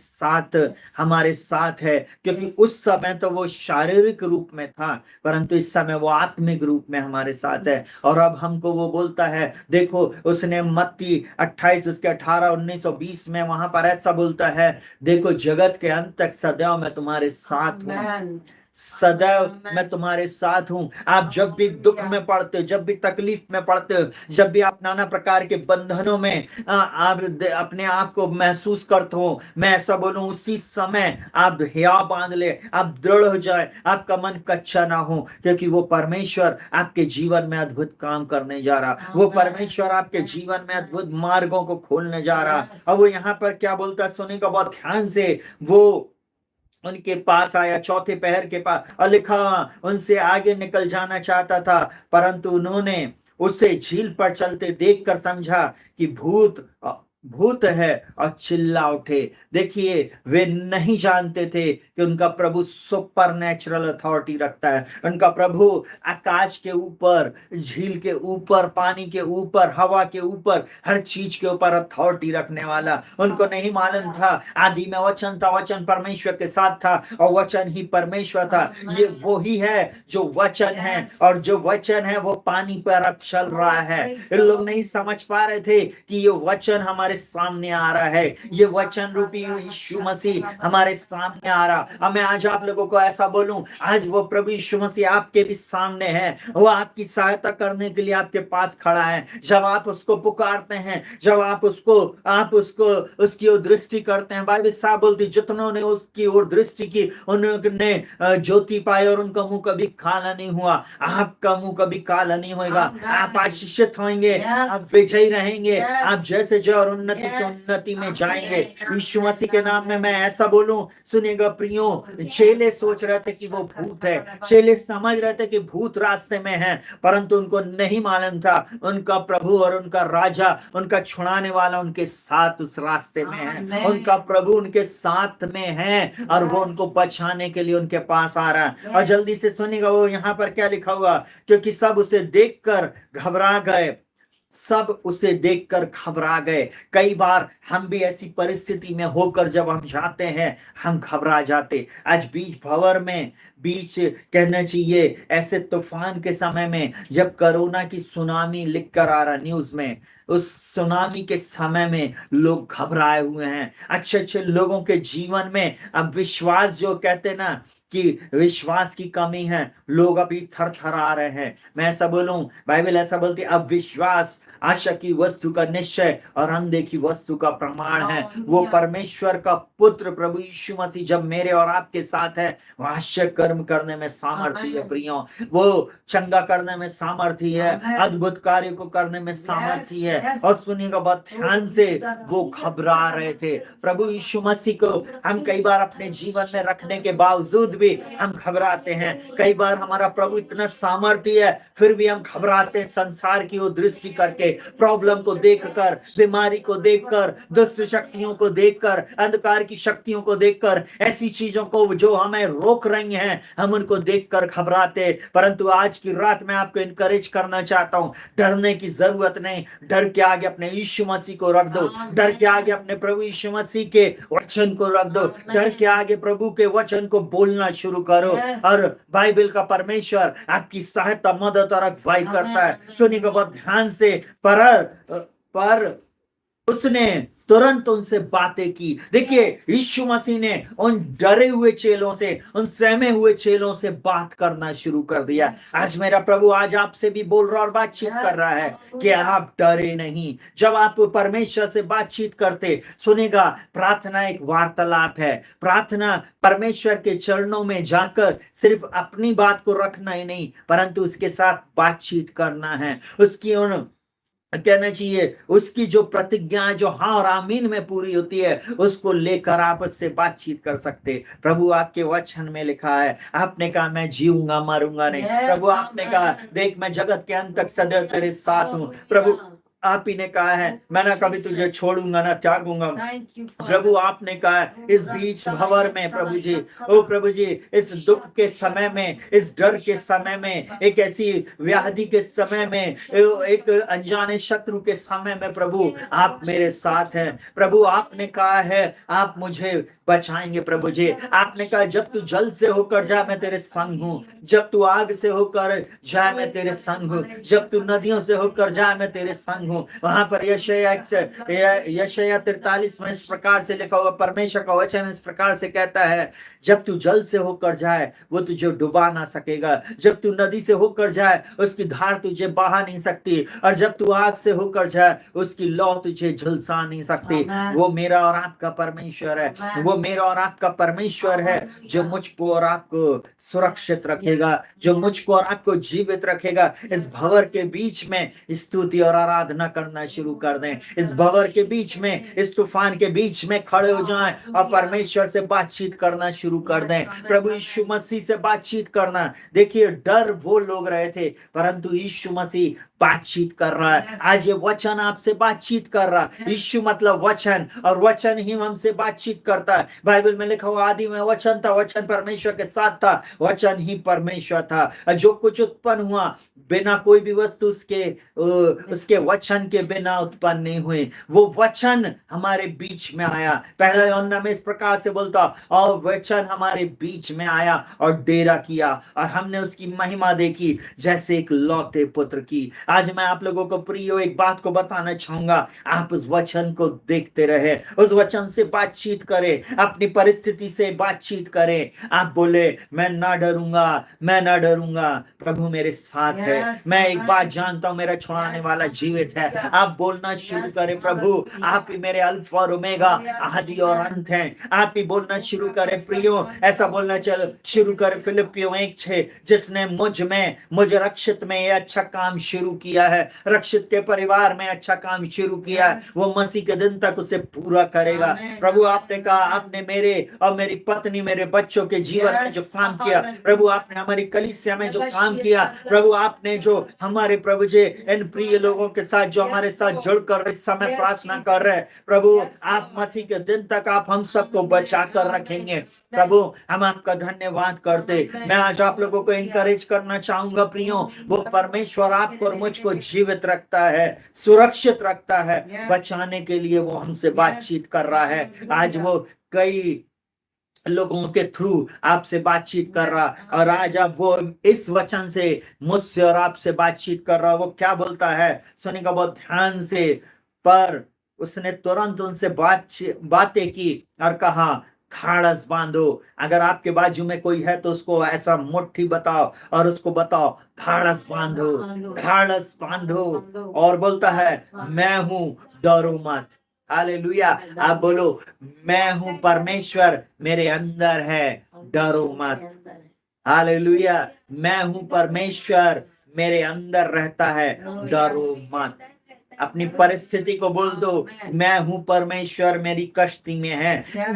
साथ है। क्योंकि उस समय तो वो शारीरिक रूप में था, परंतु इस समय वो आत्मिक रूप में हमारे साथ है। और अब हमको वो बोलता है, देखो उसने मत्ती 28 उसके 18, 19 और 20 में वहां पर ऐसा बोलता है, देखो जगत के अंत तक सदैव मैं तुम्हारे साथ हूं, सदैव मैं तुम्हारे साथ हूं। आप जब भी दुख में पड़ते हो, जब भी तकलीफ में पड़ते हो, जब भी आप नाना प्रकार के बंधनों में आप अपने आप को महसूस करते हो, मैं ऐसा बोलूं, उसी समय आप हियाव बांध ले, आप दृढ़ हो जाए, आपका मन कच्चा ना हो, क्योंकि वो परमेश्वर आपके जीवन में अद्भुत काम करने जा रहा, वो परमेश्वर आपके जीवन में अद्भुत मार्गों को खोलने जा रहा। और वो यहाँ पर क्या बोलता है, सुनिएगा बहुत ध्यान से। वो उनके पास आया, चौथे पहर के पास, और लिखा उनसे आगे निकल जाना चाहता था, परंतु उन्होंने उसे झील पर चलते देखकर समझा कि भूत है और चिल्ला उठे। देखिए, वे नहीं जानते थे कि उनका प्रभु सुपर नेचुरल अथॉरिटी रखता है। उनका प्रभु आकाश के ऊपर, झील के ऊपर, पानी के ऊपर, हवा के ऊपर, हर चीज के ऊपर अथॉरिटी रखने वाला। उनको नहीं मालूम था, आदि में वचन था, वचन परमेश्वर के साथ था और वचन ही परमेश्वर था। ये वो ही है जो वचन है, और जो वचन है वो पानी पर अब चल रहा है। इन लोग नहीं समझ पा रहे थे कि ये वचन हमारे सामने आ रहा है, ये वचन रूपी यीशु मसीह हमारे सामने आ रहा। अब मैं आज आप लोगों को ऐसा बोलूं, आज वो प्रभु यीशु मसीह आपके भी सामने है, वो आपकी सहायता करने के लिए आपके पास खड़ा है। जब आप उसको पुकारते हैं, जब आप उसको उसकी ओर दृष्टि करते हैं, बाइबल साहब बोलती, जितनों ने उसकी ओर दृष्टि की उन्होंने ज्योति पाई और उनका मुंह कभी काला नहीं हुआ। आपका मुंह कभी काला नहीं होगा, आप आशीषित होंगे, आप विजयी रहेंगे, आप जैसे जो और उन्नति से उन्नति में जाएंगे यीशु मसीह के नाम में। मैं ऐसा बोलूं, सुनिएगा प्रियो, चेले सोच रहे थे कि वो भूत है, चेले समझ रहे थे कि भूत रास्ते में है, परंतु उनको नहीं मालूम था उनका प्रभु और उनका राजा, उनका छुड़ाने वाला उनके साथ उस रास्ते में है। उनका प्रभु उनके साथ में है और वो उनको बचाने के लिए उनके पास आ रहा है। और जल्दी से सुनिएगा, वो यहाँ पर क्या लिखा हुआ, क्योंकि सब उसे देखकर घबरा गए, सब उसे देखकर घबरा गए। कई बार हम भी ऐसी परिस्थिति में होकर जब हम जाते हैं, हम घबरा जाते। आज बीच भंवर में, बीच कहना चाहिए ऐसे तूफान के समय में, जब कोरोना की सुनामी लिख कर आ रहा न्यूज में, उस सुनामी के समय में लोग घबराए हुए हैं। अच्छे अच्छे लोगों के जीवन में अब विश्वास, जो कहते ना कि विश्वास की कमी है, लोग अभी थर थर आ रहे हैं। मैं ऐसा बोलूं, बाइबल ऐसा बोलती है, अब विश्वास आशा की वस्तु का निश्चय और अनदेखी वस्तु का प्रमाण है। वो परमेश्वर का पुत्र प्रभु यीशु मसीह जब मेरे और आपके साथ है, वो आश्चर्य कर्म करने में सामर्थी है प्रियो, वो चंगा करने में सामर्थी है, अद्भुत कार्य को करने में सामर्थी है। और सुनिएगा बहुत ध्यान से, वो घबरा रहे थे। प्रभु यीशु मसीह को हम कई बार अपने जीवन में रखने के बावजूद भी हम घबराते हैं। कई बार हमारा प्रभु इतना सामर्थी है, फिर भी हम घबराते हैं, संसार की ओर दृष्टि करके, प्रॉब्लम को देखकर, बीमारी को देखकर, दुष्ट शक्तियों को देखकर, अंधकार की शक्तियों को देखकर, ऐसी चीजों को जो हमें रोक रही हैं, हम उनको देखकर घबराते। परंतु आज की रात में आपको इनकरेज करना चाहता हूं, डरने की जरूरत नहीं। डर के आगे अपने यीशु मसीह को रख दो, डर के आगे अपने प्रभु यीशु मसीह के वचन को रख दो, डर के आगे प्रभु के वचन को बोलना शुरू करो। और बाइबल का परमेश्वर आपकी सहायता, मदद और अगुवाई करता है। सुनिएगा बहुत ध्यान से। पर उसने तुरंत उनसे बातें की। देखिए, यीशु मसीह ने उन डरे हुए चेलों से, उन सहमे हुए चेलों से बात करना शुरू कर दिया। आज मेरा प्रभु आज आपसे भी बोल रहा और बातचीत कर रहा है कि आप डरे नहीं। जब आप परमेश्वर से बातचीत करते, सुनेगा, प्रार्थना एक वार्तालाप है। प्रार्थना परमेश्वर के चरणों में जाकर सिर्फ अपनी बात को रखना ही नहीं, परंतु उसके साथ बातचीत करना है। उसकी उन कहना चाहिए उसकी जो प्रतिज्ञा जो हाँ और आमीन में पूरी होती है, उसको लेकर आप उससे बातचीत कर सकते। प्रभु आपके वचन में लिखा है, आपने कहा मैं जीऊंगा मरूंगा नहीं। प्रभु आपने कहा देख मैं जगत के अंत तक सदैव तेरे साथ हूँ। प्रभु आप ही ने कहा है मैं ना कभी तुझे छोड़ूंगा ना त्यागूंगा। प्रभु आपने कहा है इस बीच भंवर में प्रभु जी, ओ प्रभु जी, इस दुख के समय में, इस डर के समय में, एक ऐसी व्याधि के समय में, एक अनजाने शत्रु के समय में प्रभु आप मेरे साथ हैं। प्रभु आपने कहा है आप मुझे बचाएंगे। प्रभु जी आपने कहा जब तू जल से होकर जाए मैं तेरे संग हूँ, जब तू आग से होकर जाए मैं तेरे संग हूँ, जब तू नदियों से होकर जाए मैं तेरे संग हूँ। वहां पर यशायाह 43 में इस प्रकार से लिखा हुआ, परमेश्वर का वचन इस प्रकार से कहता है, जब तू जल से होकर जाए वो तुझे डुबा ना सकेगा, जब तू नदी से होकर जाए उसकी धार तुझे बहा नहीं सकती, और जब तू आग से होकर जाए उसकी लौ तुझे झुलसा नहीं सकती। वो मेरा और आपका परमेश्वर है, वो मेरा और आपका परमेश्वर है जो मुझको और आपको सुरक्षित रखेगा, जो मुझको और आपको जीवित रखेगा। इस भंवर के बीच में स्तुति और आराधना करना शुरू कर दें। इस भंवर के बीच में, इस तूफान के बीच में खड़े हो जाएं और परमेश्वर से बातचीत करना शुरू कर दें। प्रभु यीशु मसीह से बातचीत करना। देखिए डर वो लोग रहे थे, परंतु यीशु मसीह बातचीत कर रहा है। आज ये वचन आपसे बातचीत कर रहा है। यीशु मतलब वचन, और वचन ही हमसे बातचीत करता है। बाइबल में लिखा हुआ आदि में वचन था, वचन परमेश्वर के साथ था, वचन ही परमेश्वर था। जो कुछ उत्पन्न हुआ बिना कोई भी वस्तु उसके वचन के बिना उत्पन्न नहीं हुए। वो वचन हमारे बीच में आया। पहला यूहन्ना में इस प्रकार से बोलता, और वचन हमारे बीच में आया और डेरा किया, और हमने उसकी महिमा देखी जैसे एक लौते पुत्र की। आज मैं आप लोगों को प्रियो एक बात को बताना चाहूंगा, आप उस वचन को देखते रहे, उस वचन से बातचीत करें, अपनी परिस्थिति से बातचीत करें। आप बोले मैं ना डरूंगा, मैं ना डरूंगा, प्रभु मेरे साथ है। मैं एक बात जानता हूं, मेरा छुड़ाने वाला जीवित है। आप बोलना शुरू करें, प्रभु आप ही मेरे अल्फा और ओमेगा, आदि और अंत हैं। आप ही बोलना शुरू करें प्रियो, ऐसा बोलना चलो शुरू करें। फिलिपियों 1:6, जिसने मुझ रक्षित में ये अच्छा काम शुरू किया है, रक्षित के परिवार में अच्छा काम शुरू किया है, वो मसीह के दिन तक उसे पूरा करेगा। प्रभु आपने कहा आपने मेरे और मेरी पत्नी, मेरे बच्चों के जीवन में जो काम किया, प्रभु आपने हमारी कलीसिया में जो काम किया, प्रभु आपने जो हमारे प्रभु जी इन प्रिय लोगों के साथ जो हमारे साथ जुड़कर इस समय प्रार्थना कर रहे हैं, प्रभु आप मसीह के दिन तक आप हम सबको बचा कर रखेंगे। प्रभु हम आपका धन्यवाद करते। मैं आज आप लोगों को इनकरेज करना चाहूंगा प्रियो, वो परमेश्वर आपको और मुझको जीवित रखता है, सुरक्षित रखता है, बचाने के लिए वो हमसे बातचीत कर रहा है। आज वो कई लोगों के थ्रू आपसे बातचीत कर रहा, और आज अब वो इस वचन से मुझसे और आपसे बातचीत कर रहा। वो क्या बोलता है सुनिएगा बहुत ध्यान से। पर उसने तुरंत उनसे बातें की और कहा खाड़स बांधो। अगर आपके बाजू में कोई है तो उसको ऐसा मुट्ठी बताओ और उसको बताओ खाड़स बांधो, खाड़स बांधो। और बोलता है मैं हूं, डरो मत। हालेलुया। आप बोलो मैं हूं, परमेश्वर मेरे अंदर है, डरो मत। हालेलुया। मैं हूं, परमेश्वर मेरे अंदर रहता है, डरो मत। अपनी परिस्थिति को बोल दो, मैं हूं परमेश्वर मेरी कश्ती में है,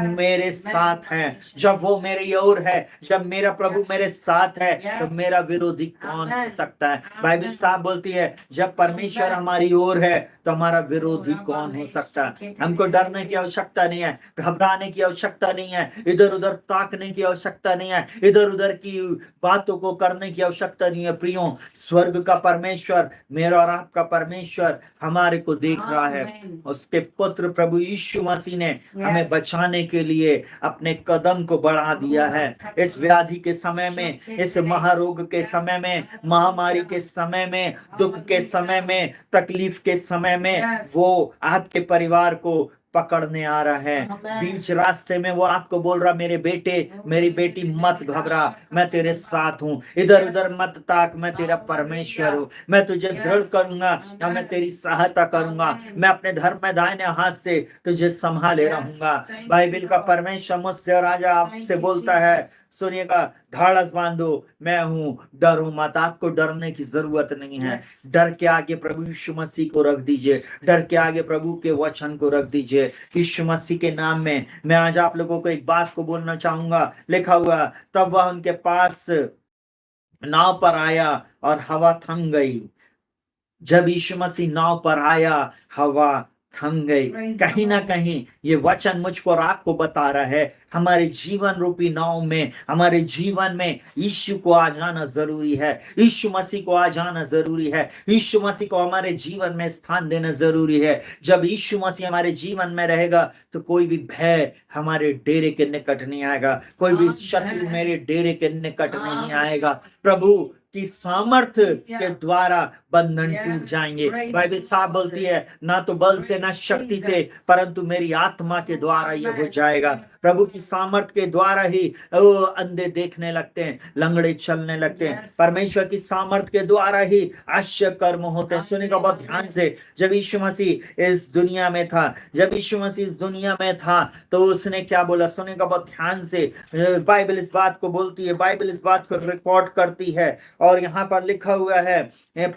मेरे साथ है। जब वो मेरी ओर है, जब मेरा प्रभु मेरे साथ है, तो मेरा विरोधी कौन हो सकता है। बाइबल साहब बोलती है जब परमेश्वर हमारी ओर है तो हमारा विरोधी कौन हो सकता है। हमको डरने की आवश्यकता नहीं है, घबराने की आवश्यकता नहीं है, इधर उधर ताकने की आवश्यकता नहीं है, इधर उधर की बातों को करने की आवश्यकता नहीं है। प्रियो, स्वर्ग का परमेश्वर, मेरा और आपका परमेश्वर हमारे को देख रहा है। उसके पुत्र प्रभु यीशु मसीह ने हमें बचाने के लिए अपने कदम को बढ़ा दिया है। इस व्याधि के समय में, इस महारोग के समय में, महामारी के समय में, दुख के समय में, तकलीफ के समय में वो आपके परिवार को पकड़ने आ रहा है। बीच रास्ते में वो आपको बोल रहा, मेरे बेटे मेरी बेटी मत घबरा, मैं तेरे साथ हूँ, इधर उधर मत ताक, मैं तेरा परमेश्वर हूँ, मैं तुझे दृढ़ करूंगा, मैं तेरी सहायता करूंगा, मैं अपने धर्म में दाहिने हाथ से तुझे संभाले रहूंगा। बाइबल का परमेश्वर मुझसे और राजा आपसे बोलता है, सुनिएगा, ढाढ़स बांधो, मैं हूं, डरो मत। आपको डरने की जरूरत नहीं है। डर के आगे प्रभु यीशु मसीह को रख दीजिए, डर के आगे प्रभु के वचन को रख दीजिए। यीशु मसीह के नाम में मैं आज आप लोगों को एक बात को बोलना चाहूंगा। लिखा हुआ, तब वह उनके पास नाव पर आया और हवा थम गई। जब यीशु मसीह नाव पर आया, हवा थम गई। कहीं ना कहीं ये वचन मुझको और आपको बता रहा है, हमारे जीवन रूपी नाव में, हमारे जीवन में यीशु को आ जाना जरूरी है, यीशु मसीह को आ जाना जरूरी है, यीशु मसीह को हमारे जीवन में स्थान देना जरूरी है। जब यीशु मसीह हमारे जीवन में रहेगा तो कोई भी भय हमारे डेरे के निकट नहीं आएगा, कोई भी शत्रु मेरे डेरे के निकट नहीं आएगा। प्रभु की सामर्थ्य के द्वारा बंधन टूट जाएंगे। बाइबल साफ बोलती है, ना तो बल से ना शक्ति से, परंतु मेरी आत्मा के द्वारा ये हो जाएगा। प्रभु की सामर्थ्य के द्वारा ही वो अंधे देखने लगते हैं, लंगड़े चलने लगते हैं। परमेश्वर की सामर्थ्य के द्वारा ही आश्चर्य कर्म होते हैं। सुनिएगा बहुत ध्यान से, जब यीशु मसीह इस दुनिया में था, जब यीशु मसीह इस दुनिया में था तो उसने क्या बोला, सुनिएगा बहुत ध्यान से। बाइबल इस बात को बोलती है, बाइबल इस बात को रिकॉर्ड करती है, और यहाँ पर लिखा हुआ है,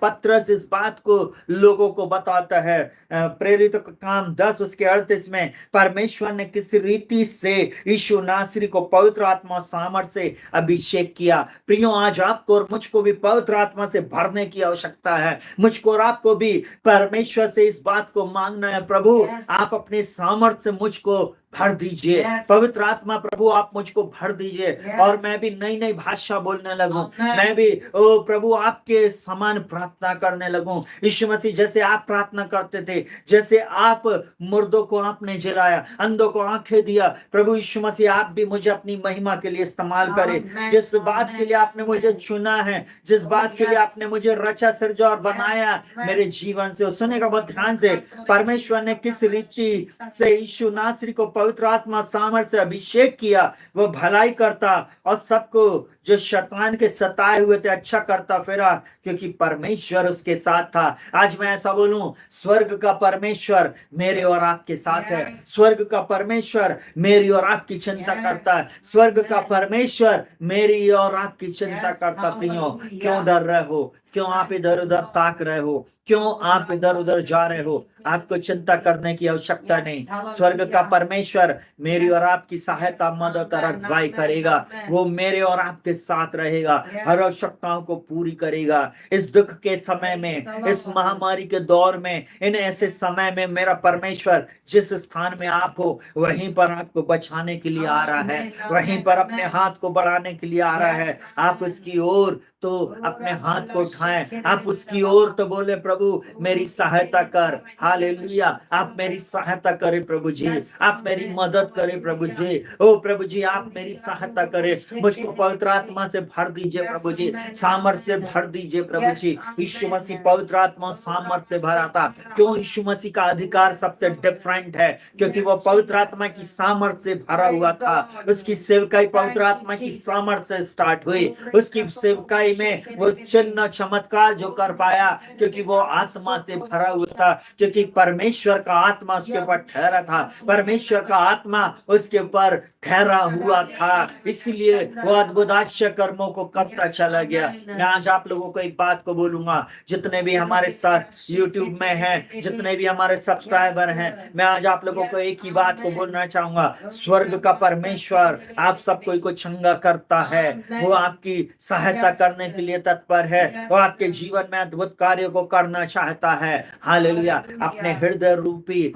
पत्रस इस बात को लोगों को बताता है। प्रेरित काम 10 उसके 38 में, परमेश्वर ने किस रीति से यीशु नासरी को पवित्र आत्मा सामर्थ्य से अभिषेक किया। प्रियो, आज आपको और मुझको भी पवित्र आत्मा से भरने की आवश्यकता है। मुझको और आपको भी परमेश्वर से इस बात को मांगना है, प्रभु आप अपने सामर्थ्य से मुझको भर दीजिए। पवित्र आत्मा प्रभु आप मुझको भर दीजिए, और मैं भी नई नई भाषा बोलने लगूं, मैं भी ओ प्रभु आपके समान प्रार्थना करने लगूं। यीशु मसीह जैसे आप प्रार्थना करते थे, जैसे आप मुर्दों को आपने जिलाया, अंधों को आंखें दिया, प्रभु यीशु मसीह आप भी मुझे अपनी महिमा के लिए इस्तेमाल करें। जिस बात के लिए आपने मुझे चुना है, जिस बात के लिए आपने मुझे रचा सिरजा और बनाया मेरे जीवन से, सुनेगा बहुत ध्यान से, परमेश्वर ने किस रीति से यीशु नासरी को पवित्र आत्मा सामर्थ्य से अभिषेक किया। वो भलाई करता और सबको जो शैतान के सताए हुए थे अच्छा करता फिरा, क्योंकि परमेश्वर उसके साथ था। आज मैं ऐसा बोलूं, स्वर्ग का परमेश्वर मेरे और आपके साथ है। स्वर्ग का परमेश्वर मेरी और आपकी चिंता करता है। स्वर्ग का परमेश्वर मेरी और आपकी चिंता करता। प्रियो, क्यों डर रहे हो? क्यों आप इधर उधर ताक रहे हो? क्यों आप इधर उधर जा रहे हो? आपको चिंता करने की आवश्यकता नहीं। स्वर्ग का परमेश्वर मेरी और आपकी सहायता, मदद और अगुवाई करेगा। वो मेरे और आपके साथ रहेगा, हर आवश्यकताओं को पूरी करेगा। इस दुख के समय में, इस महामारी के दौर में, इन ऐसे समय में मेरा परमेश्वर जिस स्थान में आप हो वहीं पर आपको बचाने के लिए आ रहा है, वहीं पर अपने हाथ को बढ़ाने के लिए आ रहा है। आप उसकी ओर तो अपने हाथ को उठाएं, आप उसकी ओर तो बोले, प्रभु मेरी सहायता कर। हालेलुया, आप मेरी सहायता करें प्रभु जी, आप मेरी मदद करें प्रभु जी। ओ प्रभु जी, आप मेरी सहायता करें, मुझको पवित्र आत्मा से भर दीजिए प्रभु जी, सामर्थ्य से भर दीजिए प्रभु जी। यीशु मसीह पवित्र आत्मा सामर्थ्य से भरा था। क्यों? यीशु मसीह का अधिकार सबसे डिफरेंट है, क्योंकि वो पवित्र आत्मा की सामर्थ्य से भरा हुआ था। उसकी सेवकाई पवित्र आत्मा की सामर्थ्य से स्टार्ट हुई। उसकी सेवकाई में वो चिन्ह चमत्कार जो कर पाया, क्योंकि वो आत्मा से भरा हुआ था, क्योंकि परमेश्वर का आत्मा उसके ऊपर ठहरा था, परमेश्वर का आत्मा उसके ऊपर ठहरा हुआ था। इसलिए वो अद्भुत आश्चर्य कर्मों को करता चला गया। मैं आज आप लोगों को एक बात को बोलूंगा, जितने भी हमारे साथ यूट्यूब में हैं, जितने भी हमारे सब्सक्राइबर हैं, मैं आज आप लोगों को एक ही बात को बोलना चाहूंगा, स्वर्ग का परमेश्वर आप सब कोई को चंगा करता है। वो आपकी सहायता करने के लिए तत्पर है, वो आपके जीवन में अद्भुत कार्य को करना चाहता है। हालेलुया। अपने हृदय रूपी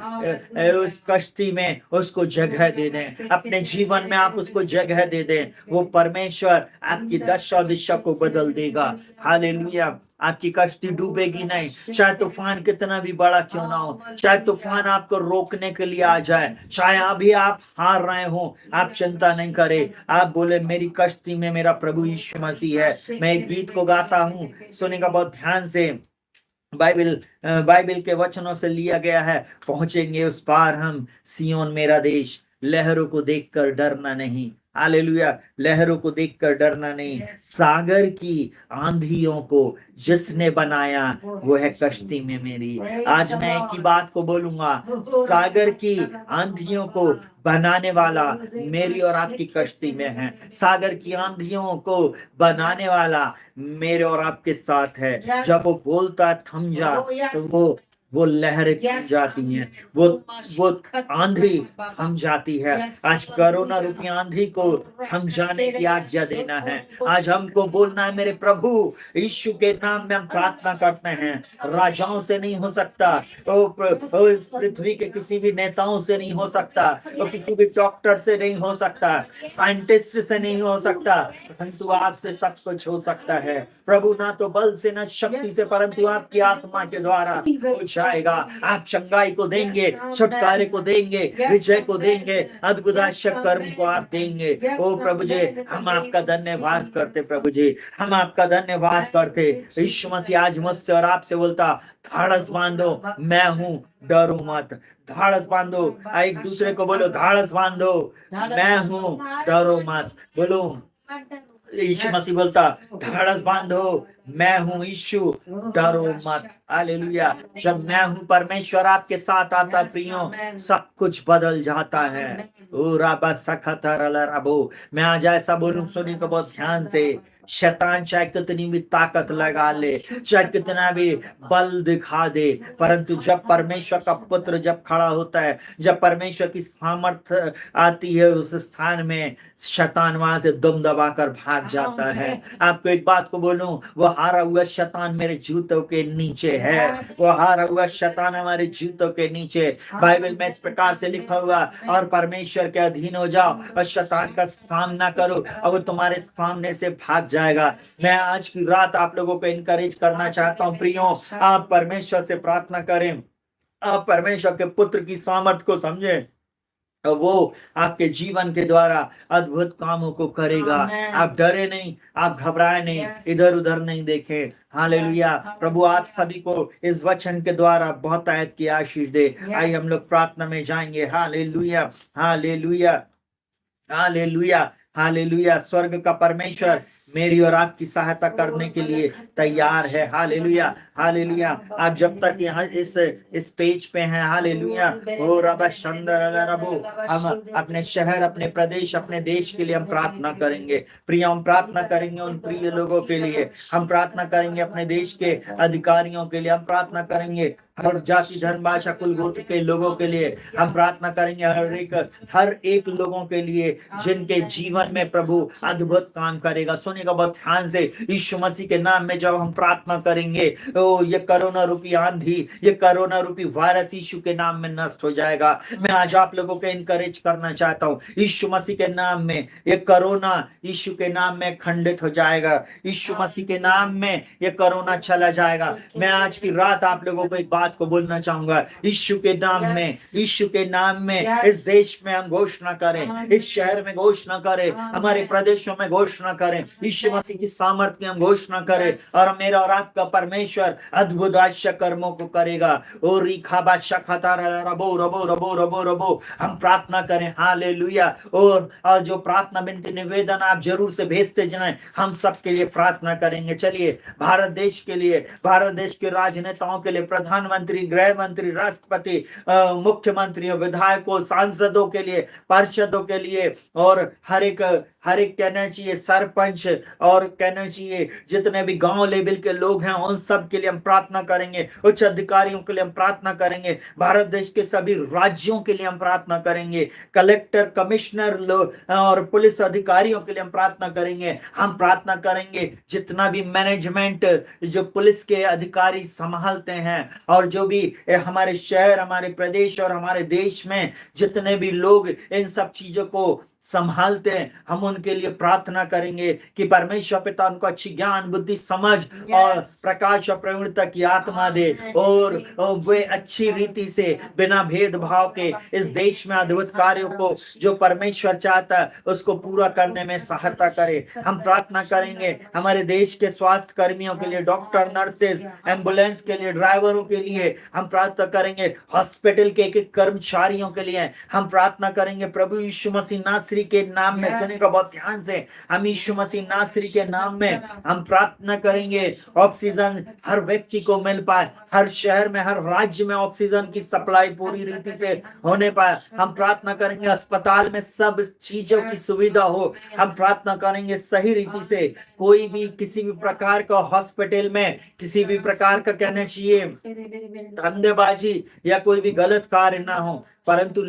उस कश्ती में उसको जगह दे दें, अपने जीवन में आप उसको जगह दे दें, वो परमेश्वर आपकी दशा दिशा को बदल देगा। हालेलुया। आपकी कश्ती डूबेगी नहीं, चाहे तूफान कितना भी बड़ा क्यों ना हो, चाहे तूफान आपको रोकने के लिए आ जाए, चाहे अभी आप हार रहे हो, आप चिंता नहीं करें। आप बोले मेरी कश्ती में मेरा प्रभु यीशु मसीह है। मैं एक गीत को गाता हूँ, सुनेगा बहुत ध्यान से। बाइबल के वचनों से लिया गया है। पहुंचेंगे उस पार हम, सियोन मेरा देश, लहरों को देखकर डरना नहीं। हालेलुया। लहरों को देखकर डरना नहीं। सागर की आंधियों को जिसने बनाया वो है कश्ती में मेरी। आज मैं एक ही बात को बोलूंगा, सागर की आंधियों को बनाने वाला मेरी और आपकी कश्ती में है। सागर की आंधियों को बनाने वाला मेरे और आपके साथ है। जब वो बोलता थम जा, तो वो लहरें थम जाती हैं, वो आंधी थम जाती है। आज कोरोना रूपी आंधी को थम जाने की आज्ञा देना है। आज हमको बोलना है, मेरे प्रभु यीशु के नाम में हम प्रार्थना करते हैं। राजाओं से नहीं हो सकता, तो इस पृथ्वी के किसी भी नेताओं से नहीं हो सकता, तो किसी भी डॉक्टर से नहीं हो सकता, साइंटिस्ट से नहीं हो सकता, परंतु आपसे सब कुछ हो सकता है। प्रभु ना तो बल से ना शक्ति से, परंतु आपकी आत्मा के द्वारा हो जाएगा। आप चंगाई को देंगे, छुटकारे को देंगे, विजय को देंगे, अद्भुत आश्चर्य कर्म को आप देंगे। ओ प्रभु जी, हम आपका धन्यवाद करते। प्रभु जी, हम आपका धन्यवाद करते। यीशु मसीह आज मुझसे और आपसे बोलता, धाड़स बांधो, मैं हूँ, डरो मत। धाड़स बांधो, एक दूसरे को बोलो, धाड़स बांधो, मैं हूँ, डरो मत। बोलो, यीशु मसीह बोलता, धाड़स बांधो, मैं हूँ यीशु, डरो मत। हालेलुया। जब मैं हूँ परमेश्वर आपके साथ आता, प्रियो, सब कुछ बदल जाता है। ओ राबा सखतर रबो। मैं आज ऐसा बोलूं, सुनिए को बहुत ध्यान से। शैतान चाहे कितनी भी ताकत लगा ले, चाहे कितना भी बल दिखा दे, परंतु जब परमेश्वर का पुत्र जब खड़ा होता है, जब परमेश्वर की सामर्थ आती है उस स्थान में, शैतान वहां से दुम दबाकर भाग जाता है। आपको एक बात को बोलूं, वो हारा हुआ शैतान मेरे जूतों के नीचे है। वो हारा हुआ शैतान हमारे जूतों के नीचे। बाइबल में इस प्रकार से लिखा हुआ, और परमेश्वर के अधीन हो जाओ और शैतान का सामना करो और वो तुम्हारे सामने से भाग जाएगा। मैं आज की रात आप लोगों को इनकरेज करना चाहता हूं, प्रियो, आप परमेश्वर से प्रार्थना करें, आप परमेश्वर के पुत्र की सामर्थ को समझें, वो आपके जीवन के द्वारा अद्भुत कामों को करेगा। आप डरे नहीं, आप घबराए नहीं, इधर उधर नहीं देखे। हालेलुया। प्रभु आप सभी को इस वचन के द्वारा बहुत आयत की आशीष दे। आइए हम लोग प्रार्थना में जाएंगे। हालेलुया, हालेलुया, हालेलुया, हालेलुया। स्वर्ग का परमेश्वर मेरी और आपकी सहायता करने के लिए तैयार है। हालेलुया, हालेलुया। आप जब तक यहाँ इस पेज पे हैं, हालेलुया, ओ रबा शंदर रबो, हम अपने शहर, अपने प्रदेश, अपने देश के लिए हम प्रार्थना करेंगे। प्रिय, हम प्रार्थना करेंगे उन प्रिय लोगों के लिए, हम प्रार्थना करेंगे अपने देश के अधिकारियों के लिए, हम प्रार्थना करेंगे हर जाति, धर्म, भाषा, कुल गोत्र के लोगों के लिए, हम प्रार्थना करेंगे हर एक लोगों के लिए जिनके जीवन में प्रभु अद्भुत काम करेगा। सुनिएगा बहुत ध्यान से। यीशु मसीह के नाम में जब हम प्रार्थना करेंगे, तो ये कोरोना रूपी आंधी, ये कोरोना रूपी वायरस यीशु के नाम में नष्ट हो जाएगा। मैं आज आप लोगों को इनकरेज करना चाहता हूँ, यीशु मसीह के नाम में ये कोरोना यीशु के नाम में खंडित हो जाएगा। यीशु मसीह के नाम में ये कोरोना चला जाएगा। मैं आज की रात आप लोगों को एक बात को बोलना चाहूंगा, यीशु के नाम में, यीशु के नाम में इस देश में हम घोषणा करें, इस शहर में घोषणा करें, हमारे प्रदेशों में घोषणा करें, यीशु मसीह की सामर्थ की हम घोषणा करें, और मेरा और आपका परमेश्वर अद्भुत आश्चर्य कर्मों को करेगा। ओ रिखा बादशाह खतार रबो रबो रबो रबो रबो। हम प्रार्थना करें। हालेलुया। और जो प्रार्थना विनती निवेदन आप जरूर से भेजते जाएं, हम सबके लिए प्रार्थना करेंगे। चलिए, भारत देश के लिए, भारत देश के राजनेताओं के लिए, प्रधानमंत्री मंत्री, गृह मंत्री, राष्ट्रपति, मुख्यमंत्रियों, विधायकों, सांसदों के लिए, पार्षदों के लिए, और हर एक कहना चाहिए सरपंच, और कहना चाहिए जितने भी गांव लेवल के लोग हैं उन सब के लिए हम प्रार्थना करेंगे। उच्च अधिकारियों के लिए हम प्रार्थना करेंगे। भारत देश के सभी राज्यों के लिए हम प्रार्थना करेंगे। कलेक्टर, कमिश्नर और पुलिस अधिकारियों के लिए हम प्रार्थना करेंगे। हम प्रार्थना करेंगे जितना भी मैनेजमेंट जो पुलिस के अधिकारी संभालते हैं, और जो भी हमारे शहर, हमारे प्रदेश और हमारे देश में जितने भी लोग इन सब चीजों को संभालते हैं, हम उनके लिए प्रार्थना करेंगे कि परमेश्वर पिता उनको अच्छी ज्ञान, बुद्धि, समझ और प्रकाश और प्रवीणता की आत्मा दे, और वे अच्छी रीति से बिना भेदभाव के इस देश में अद्भुत कार्यों को जो परमेश्वर चाहता है उसको पूरा करने में सहायता करे। हम प्रार्थना करेंगे हमारे देश के स्वास्थ्य कर्मियों के लिए, डॉक्टर, नर्सेज, एम्बुलेंस के लिए, ड्राइवरों के लिए हम प्रार्थना करेंगे। हॉस्पिटल के एक कर्मचारियों के लिए हम प्रार्थना करेंगे। प्रभु यीशु मसीह नासरी के नाम में, सुनेगा बहुत ध्यान से, हम यीशु मसीह नासरी के नाम में हम प्रार्थना करेंगे ऑक्सीजन हर व्यक्ति को मिल पाए, हर शहर में, हर राज्य में ऑक्सीजन की सप्लाई पूरी रीति से होने पाए। हम प्रार्थना करेंगे अस्पताल में सब चीजों की सुविधा हो। हम प्रार्थना करेंगे सही रीति से कोई भी किसी भी प्रकार का हॉस्पिटल में किसी भी प्रकार का कहना चाहिए धंधेबाजी या कोई भी गलत कार्य ना हो, परंतु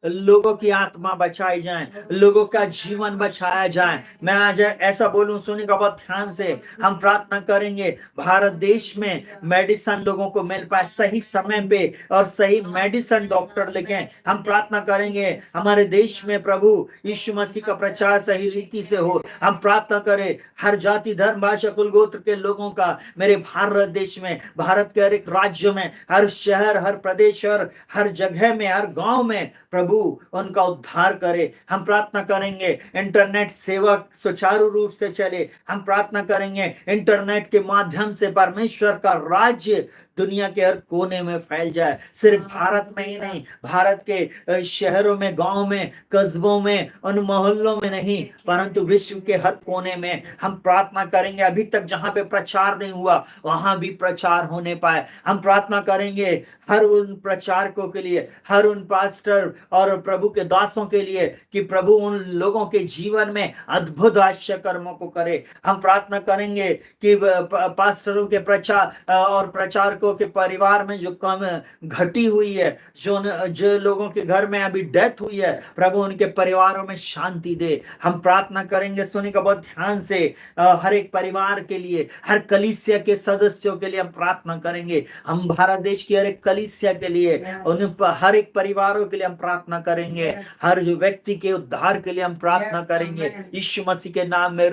लोगों की आत्मा बचाई जाए, लोगों का जीवन बचाया जाए। मैं आज ऐसा बोलूं, सुनिएगा बहुत ध्यान से, हम प्रार्थना करेंगे भारत देश में मेडिसिन लोगों को मिल पाए सही समय पे, और सही मेडिसिन डॉक्टर लेके हम प्रार्थना करेंगे हमारे देश में प्रभु यीशु मसीह का प्रचार सही रीति से हो। हम प्रार्थना करें हर जाति, धर्म, भाषा, कुल, गोत्र के लोगों का मेरे भारत देश में, भारत के हर एक राज्य में, हर शहर, हर प्रदेश और हर जगह में, हर गांव में प्रभु उनका उद्धार करे। हम प्रार्थना करेंगे इंटरनेट सेवा सुचारू रूप से चले। हम प्रार्थना करेंगे इंटरनेट के माध्यम से परमेश्वर का राज्य दुनिया के हर कोने में फैल जाए। सिर्फ भारत में ही नहीं, भारत के शहरों में, गांव में, कस्बों में, उन मोहल्लों में नहीं, परंतु विश्व के हर कोने में हम प्रार्थना करेंगे अभी तक जहां पे प्रचार नहीं हुआ वहां भी प्रचार होने पाए। हम प्रार्थना करेंगे हर उन प्रचारकों के लिए, हर उन पास्टर और प्रभु के दासों के लिए कि प्रभु उन लोगों के जीवन में अद्भुत आश्चर्य कर्मों को करे। हम प्रार्थना करेंगे कि पास्टरों के प्रचार और प्रचारकों के परिवार में जो कम घटी हुई है, जो लोगों के घर में अभी डेथ हुई है, प्रभु उनके परिवारों में शांति दे। हम प्रार्थना करेंगे, सुनिएगा बहुत ध्यान से, हर एक परिवार के लिए, हर कलीसिया के सदस्यों के लिए हम प्रार्थना करेंगे। हम भारत देश की हर एक कलीसिया के लिए, हर एक परिवारों के लिए हम प्रार्थना करेंगे। हर जो व्यक्ति के उद्धार के लिए हम प्रार्थना करेंगे यीशु मसीह के नाम में।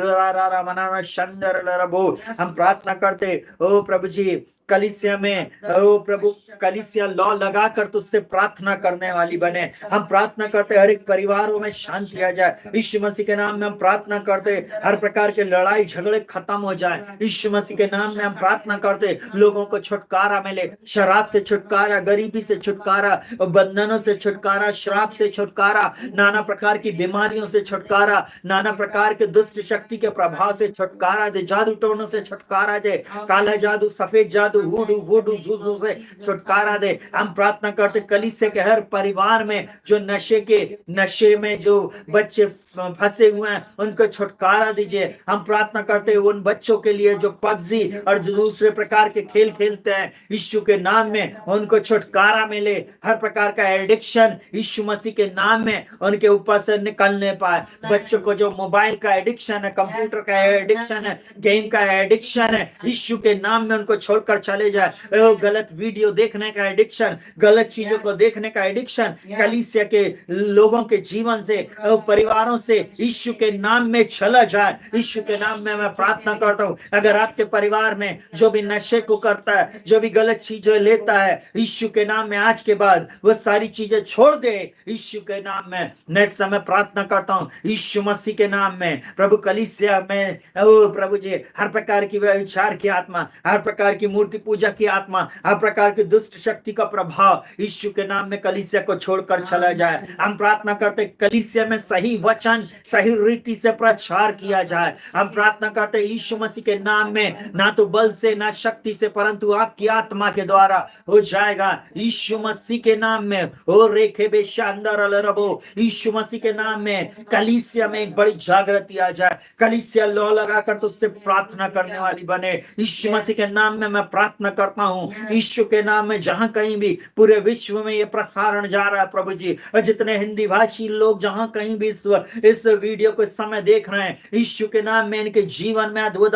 हम प्रार्थना करते ओ प्रभु जी कलीसिया में, ओ प्रभु कलीसिया लॉ लगाकर तुझसे प्रार्थना करने वाली बने। हम प्रार्थना करते हर एक परिवारों में शांति आ जाए यीशु मसीह के नाम में। हम प्रार्थना करते हर प्रकार के लड़ाई झगड़े खत्म हो जाए यीशु मसीह के नाम में। हम प्रार्थना करते लोगों को छुटकारा मिले, शराब से छुटकारा, गरीबी से छुटकारा, बंधनों से छुटकारा, श्राप से छुटकारा, नाना प्रकार की बीमारियों से छुटकारा, नाना प्रकार के दुष्ट शक्ति के प्रभाव से छुटकारा दे, जादू टोनों से छुटकारा दे, काला जादू, सफेद जादू, वुडू से छुटकारा दे। हम प्रार्थना करते कलीसिया के हर परिवार में जो नशे में जो बच्चे फंसे हुए हैं उनको छुटकारा दीजिए। हम प्रार्थना करते हैं उन बच्चों के लिए जो पबजी और दूसरे प्रकार के खेल खेलते हैं यीशु के नाम में, उनको छुटकारा मिले। हर प्रकार का एडिक्शन यीशु मसीह के नाम में उनके ऊपर से निकलने पाए। बच्चों को जो मोबाइल का एडिक्शन है, कंप्यूटर का एडिक्शन है, गेम का एडिक्शन है, यीशु के नाम में उनको छोड़कर चले जाए। गलत वीडियो देखने का एडिक्शन, गलत चीजों को देखने का एडिक्शन कलीसिया के लोगों के जीवन से, परिवारों से यीशु के नाम में चला जाए। यीशु के नाम में मैं प्रार्थना करता हूँ अगर आपके परिवार में जो भी नशे को करता है, जो भी गलत चीजें लेता है, यीशु के नाम में आज के बाद वो सारी चीजें छोड़ दे यीशु के नाम में। मैं इस समय प्रार्थना करता हूँ यीशु मसीह के नाम में। प्रभु कलीसिया में प्रभु जी हर प्रकार की व्यभिचार की आत्मा, हर प्रकार की मूर्ति मूर्ति पूजा की आत्मा, हर प्रकार की दुष्ट शक्ति का प्रभाव यीशु के नाम में कलीसिया को छोड़कर चला जाए। हम प्रार्थना करते कलीसिया में सही वचन सही रीति से प्रचार किया जाए। हम प्रार्थना करते यीशु मसीह के नाम में, ना तो बल से ना शक्ति से, परंतु आपकी आत्मा के द्वारा हो जाएगा। यीशु मसीह के नाम में ओ रेखे बेशानदार रबो, यीशु मसीह के नाम में कलीसिया में एक बड़ी जागृति आ जाए। कलीसिया लो लगाकर तो उससे प्रार्थना करने वाली बने। यीशु मसीह के नाम में मैं प्रार्थना करता हूँ, यीशु के नाम में जहां कहीं भी पूरे विश्व में ये प्रसारण जा रहा है प्रभु जी, और जितने हिंदी भाषी लोग जहां कहीं भी इस वीडियो को समय देख रहे हैं, यीशु के नाम में इनके जीवन में अद्भुत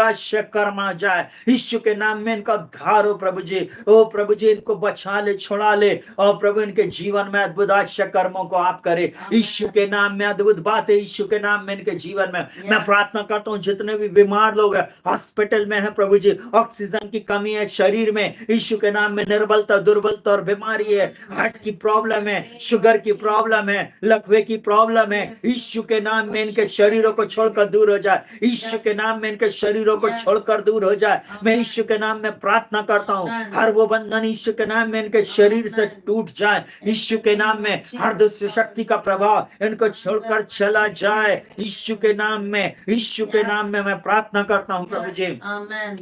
कर्म आ जाए। यीशु के नाम में इनका उद्धार हो प्रभु जी। ओ प्रभु जी, इनको बचा ले, छुड़ा ले, और प्रभु इनके जीवन में अद्भुत कर्मों को आप करे। यीशु के नाम में अद्भुत बात है। यीशु के नाम में इनके जीवन में मैं प्रार्थना करता हूँ, जितने भी बीमार लोग हैं, हॉस्पिटल में है प्रभु जी, ऑक्सीजन की कमी है शरीर में, यीशु के नाम में निर्बलता, दुर्बलता और बीमारी है, हार्ट की प्रॉब्लम है, शुगर की प्रॉब्लम है, लकवे की प्रॉब्लम है, यीशु के नाम में इनके शरीरों को छोड़कर दूर हो जाए। यीशु के नाम में इनके शरीरों को छोड़कर दूर हो जाए। मैं यीशु के नाम में प्रार्थना करता हूँ, हर वो बंधन यीशु के नाम में इनके शरीर से टूट जाए। यीशु के नाम में हर दुष्ट शक्ति का प्रभाव इनको छोड़कर चला जाए। यीशु के नाम में, यीशु के नाम में मैं प्रार्थना करता हूँ प्रभु जी।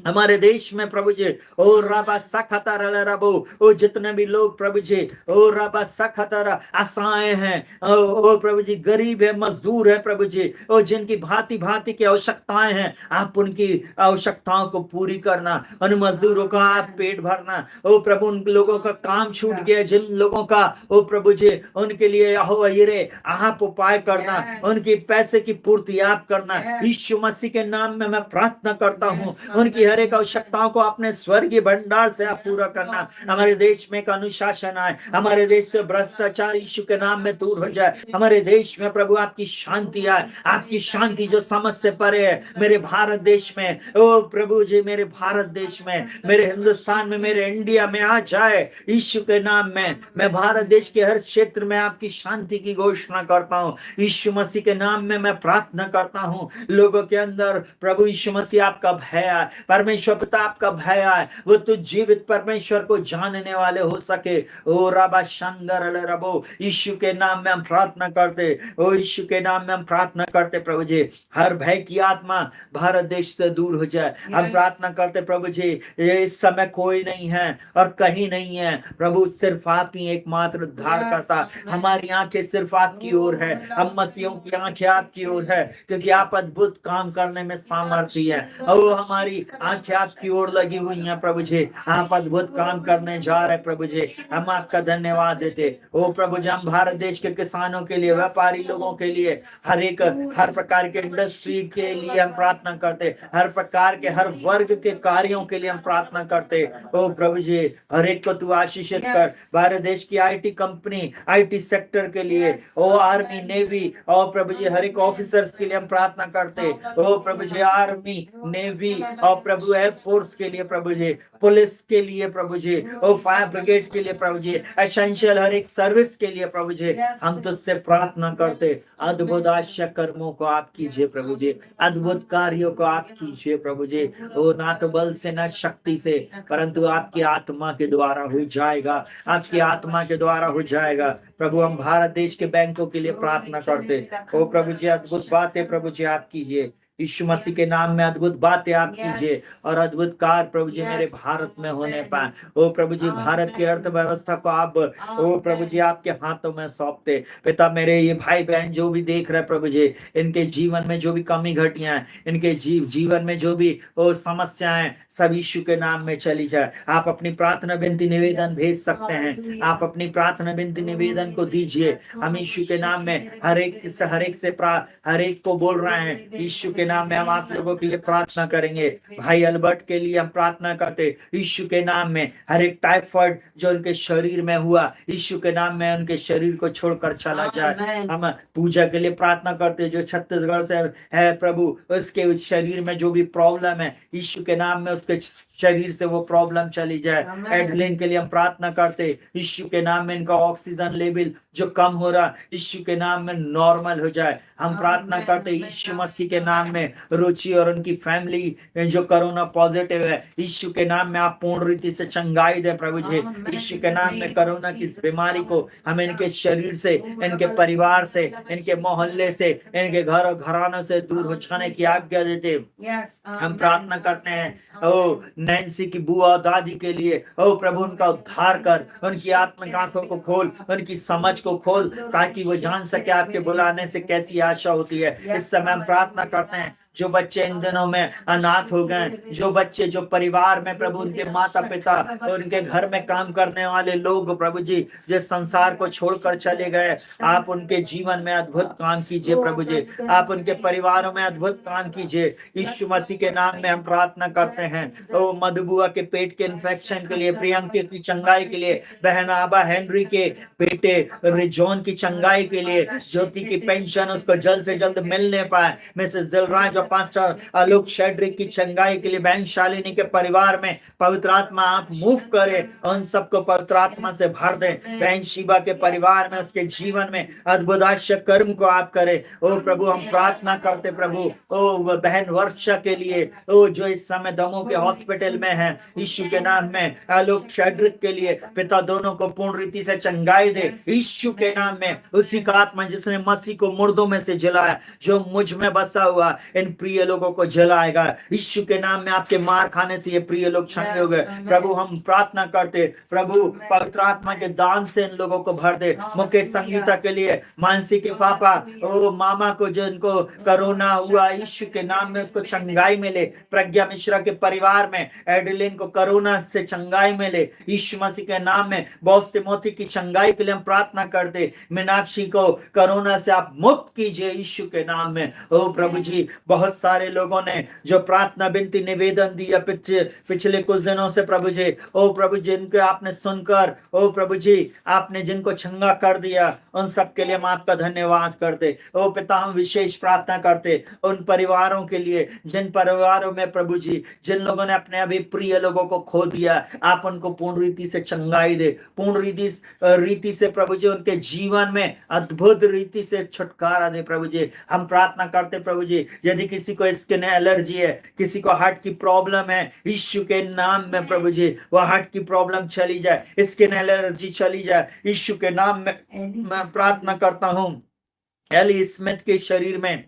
हमारे देश में प्रभु जी, ओ रबा सखतर रबो, ओ जितने भी लोग प्रभु जी, ओ रबा सखतर आशाएं हैं, ओ प्रभु जी, गरीब है, मजदूर है प्रभु जी, ओ जिनकी भांति भांति की आवश्यकताएं हैं, आप उनकी आवश्यकताओं को पूरी करना, उन मजदूरों का आप पेट भरना। ओ प्रभु, उन लोगों का काम छूट गया, जिन लोगों का ओ प्रभु जी, उनके लिए आप उपाय करना, उनकी पैसे की पूर्ति आप करना। यीशु मसीह के नाम में मैं प्रार्थना करता हूँ, उनकी हर एक आवश्यकताओं को अपने स्वर्गीय भंडार से आप पूरा करना। हमारे देश में एक अनुशासन आए, हमारे देश से भ्रष्टाचार यीशु के नाम में दूर हो जाए। हमारे देश में प्रभु आपकी शांति आए, आपकी शांति जो समझ से परे है। मेरे भारत देश में, ओ प्रभु जी, मेरे भारत देश में, मेरे हिंदुस्तान में, मेरे इंडिया में आ जाए यीशु के नाम में। मैं भारत देश के हर क्षेत्र में आपकी शांति की घोषणा करता हूँ। यीशु मसीह के नाम में मैं प्रार्थना करता हूँ, लोगों के अंदर प्रभु यीशु मसीह आपका भय आए, परमेश्वर पिता आपका भय आए, वो तो जीवित परमेश्वर को जानने वाले हो सके। ओ रबा शंदर रबो, यीशु के नाम में हम प्रार्थना करते, ओ यीशु के नाम में हम प्रार्थना करते प्रभु जी, हर भय की आत्मा भारत देश से दूर हो जाए। हम प्रार्थना करते प्रभु जी, इस समय कोई नहीं है और कहीं नहीं है प्रभु, सिर्फ आप ही एकमात्र उद्धार करता। हमारी आंखें सिर्फ आपकी ओर है, हम मसीहों की आंखें आपकी ओर है, क्योंकि आप अद्भुत काम करने में सामर्थ्य है। और हमारी आंखें आपकी ओर लगी हुई हैं प्रभु जी, आप अद्भुत काम करने जा रहे प्रभु जी, हम आपका धन्यवाद देते। ओ प्रभु जी, हम भारत देश के किसानों के लिए, व्यापारी लोगों के लिए, हर प्रकार के इंडस्ट्री के लिए हम प्रार्थना करते, हर प्रकार के हर वर्ग के कार्यों के लिए हम प्रार्थना करते। ओ प्रभु जी, हर एक को तू आशीषित कर। भारत देश की आईटी कंपनी, आईटी सेक्टर के लिए, ओ आर्मी, नेवी, और प्रभु जी हर एक ऑफिसर्स के लिए हम प्रार्थना करते। ओ प्रभु जी, आर्मी, नेवी और प्रभु एयरफोर्स के लिए प्रभु जी, पुलिस के लिए प्रभु जी, ओ फायर ब्रिगेड के लिए प्रभु जी, एसेंशियल हर एक सर्विस के लिए प्रभु जी, हम तुझसे प्रार्थना करते। अद्भुत आश्चर्य कर्मों को आप कीजिए प्रभु जी, अद्भुत कार्यों को आप कीजिए प्रभु जी। ओ ना तो बल से ना शक्ति से, परंतु आपकी आत्मा के द्वारा हो जाएगा, आपकी आत्मा के द्वारा हो जाएगा प्रभु। हम भारत देश के बैंकों के लिए प्रार्थना करते। ओ प्रभु जी, अद्भुत बातें प्रभु जी आप कीजिए, यीशु मसीह के नाम में अद्भुत बातें आप कीजिए, और अद्भुत कार्य प्रभु जी मेरे भारत में होने पाए। ओ प्रभु जी, भारत की अर्थव्यवस्था को आप ओ प्रभु जी आपके हाथों में सौंपते। पिता, मेरे ये भाई बहन जो भी देख रहे प्रभु जी, इनके जीवन में जो भी कमी घटियां हैं, इनके जीवन में जो भी समस्याएं, सब यीशु के नाम में चली जाए। आप अपनी प्रार्थना विनती निवेदन भेज सकते हैं, आप अपनी प्रार्थना विनती निवेदन को दीजिए। हम यीशु के नाम में हर एक को बोल रहे हैं, यीशु के नाम में हम आप लोगों के लिए प्रार्थना करेंगे। भाई अल्बर्ट के लिए हम प्रार्थना करते, यीशु के नाम में हर एक टाइफाइड जो उनके शरीर में हुआ, यीशु के नाम में उनके शरीर को छोड़कर चला जाए। हम पूजा के लिए प्रार्थना करते, जो छत्तीसगढ़ से है प्रभु, उसके शरीर में जो भी प्रॉब्लम है, यीशु के नाम में उसके शरीर से वो प्रॉब्लम चली जाए। एडलिन के लिए हम प्रार्थना करते, यीशु के नाम में इनका ऑक्सीजन लेवल जो कम हो रहा, यीशु के नाम में नॉर्मल हो जाए। हम प्रार्थना करते यीशु मसीह के नाम में रुचि और उनकी फैमिली जो कोरोना पॉजिटिव है, यीशु के नाम में आप पूर्ण रीति से चंगाई दे प्रभु जी। यीशु के नाम में कोरोना की इस बीमारी को हम इनके शरीर से, इनके परिवार से, इनके मोहल्ले से, इनके घर और घरानों से दूर हो जाने की आज्ञा देते। हम प्रार्थना करते हैं ओ नैन्सी की बुआ दादी के लिए, ओ प्रभु उनका उद्धार कर, उनकी आत्मिक आंखों को खोल, उनकी समझ को खोल, ताकि वो जान सके आपके बुलाने से कैसी आशा होती है। इस समय हम प्रार्थना करते हैं जो बच्चे इन दिनों में अनाथ हो गए, जो बच्चे जो परिवार में प्रभु उनके माता पिता और उनके घर में काम करने वाले लोग प्रभु जी जिस संसार को छोड़कर चले गए, आप उनके जीवन में अद्भुत काम कीजिए प्रभु जी, आप उनके परिवारों में अद्भुत काम कीजिए। यीशु मसीह के नाम में हम प्रार्थना करते हैं। ओ मधुबुआ के पेट के इन्फेक्शन के लिए, प्रियंका की चंगाई के लिए, बहन आबा हेनरी के बेटे रिजोन की चंगाई के लिए, ज्योति की पेंशन उसको जल्द से जल्द मिलने पाए, मिसेस दिलराज पास्टर आलोक शेड्रिक की चंगाई के लिए, बहन शालिनी के परिवार में पवित्र आत्मा आप मूव करे, उन सबको पवित्र आत्मा से भर दे। बहन शिवा के परिवार में, उसके जीवन में अद्भुत आश्चर्य कर्म को आप करे। ओ प्रभु हम प्रार्थना करते प्रभु, ओ बहन वर्षा के लिए, ओ जो इस समय दमों के हॉस्पिटल में है, यीशु के नाम में आलोक शेड्रिक के लिए पिता दोनों को पूर्ण रीति से चंगाई दे यीशु के नाम में। उसी का आत्मा जिसने मसीह को मुर्दों में से जलाया, जो मुझ में बसा हुआ इन प्रिय लोगों को जलाएगा यीशु के नाम में। आपके मार खाने से ये प्रिय लोग छंगे हो गए प्रभु, हम प्रार्थना करते प्रभु पवित्र आत्मा के दान से इन लोगों को भर दे। मुकेश संगीता के लिए, मानसी के पापा और मामा को जिनको कोरोना हुआ, यीशु के नाम में उसको चंगाई मिले। प्रज्ञा मिश्रा के परिवार में एडलिन को कोरोना से चंगाई मिले यीशु मसीह के नाम में। बॉस तिमोथी की चंगाई के लिए हम प्रार्थना करते। मीनाक्षी को कोरोना से आप मुक्त कीजिए यीशु के नाम में। ओ प्रभु जी बहुत सारे लोगों ने जो प्रार्थना विनती निवेदन दिया पिछले कुछ दिनों से प्रभु जी, ओ प्रभु जिनको आपने सुनकर, ओ प्रभु जी आपने जिनको चंगा कर दिया, उन सब के लिए हम आपका धन्यवाद करते। ओ पिता हम विशेष प्रार्थना करते उन परिवारों के लिए जिन परिवारों में प्रभु जी जिन लोगों ने अपने अभी प्रिय लोगों को खो दिया, आप उनको पूर्ण रीति से चंगाई दे, पूर्ण रीति से प्रभु जी उनके जीवन में अद्भुत रीति से छुटकारा दे प्रभु जी। हम प्रार्थना करते प्रभु जी यदि किसी को स्किन एलर्जी है, किसी को हार्ट की प्रॉब्लम है, यीशु के नाम में प्रभु जी वो हार्ट की प्रॉब्लम चली जाए, स्किन एलर्जी चली जाए यीशु के नाम में। मैं प्रार्थना करता हूं एली स्मिथ के शरीर में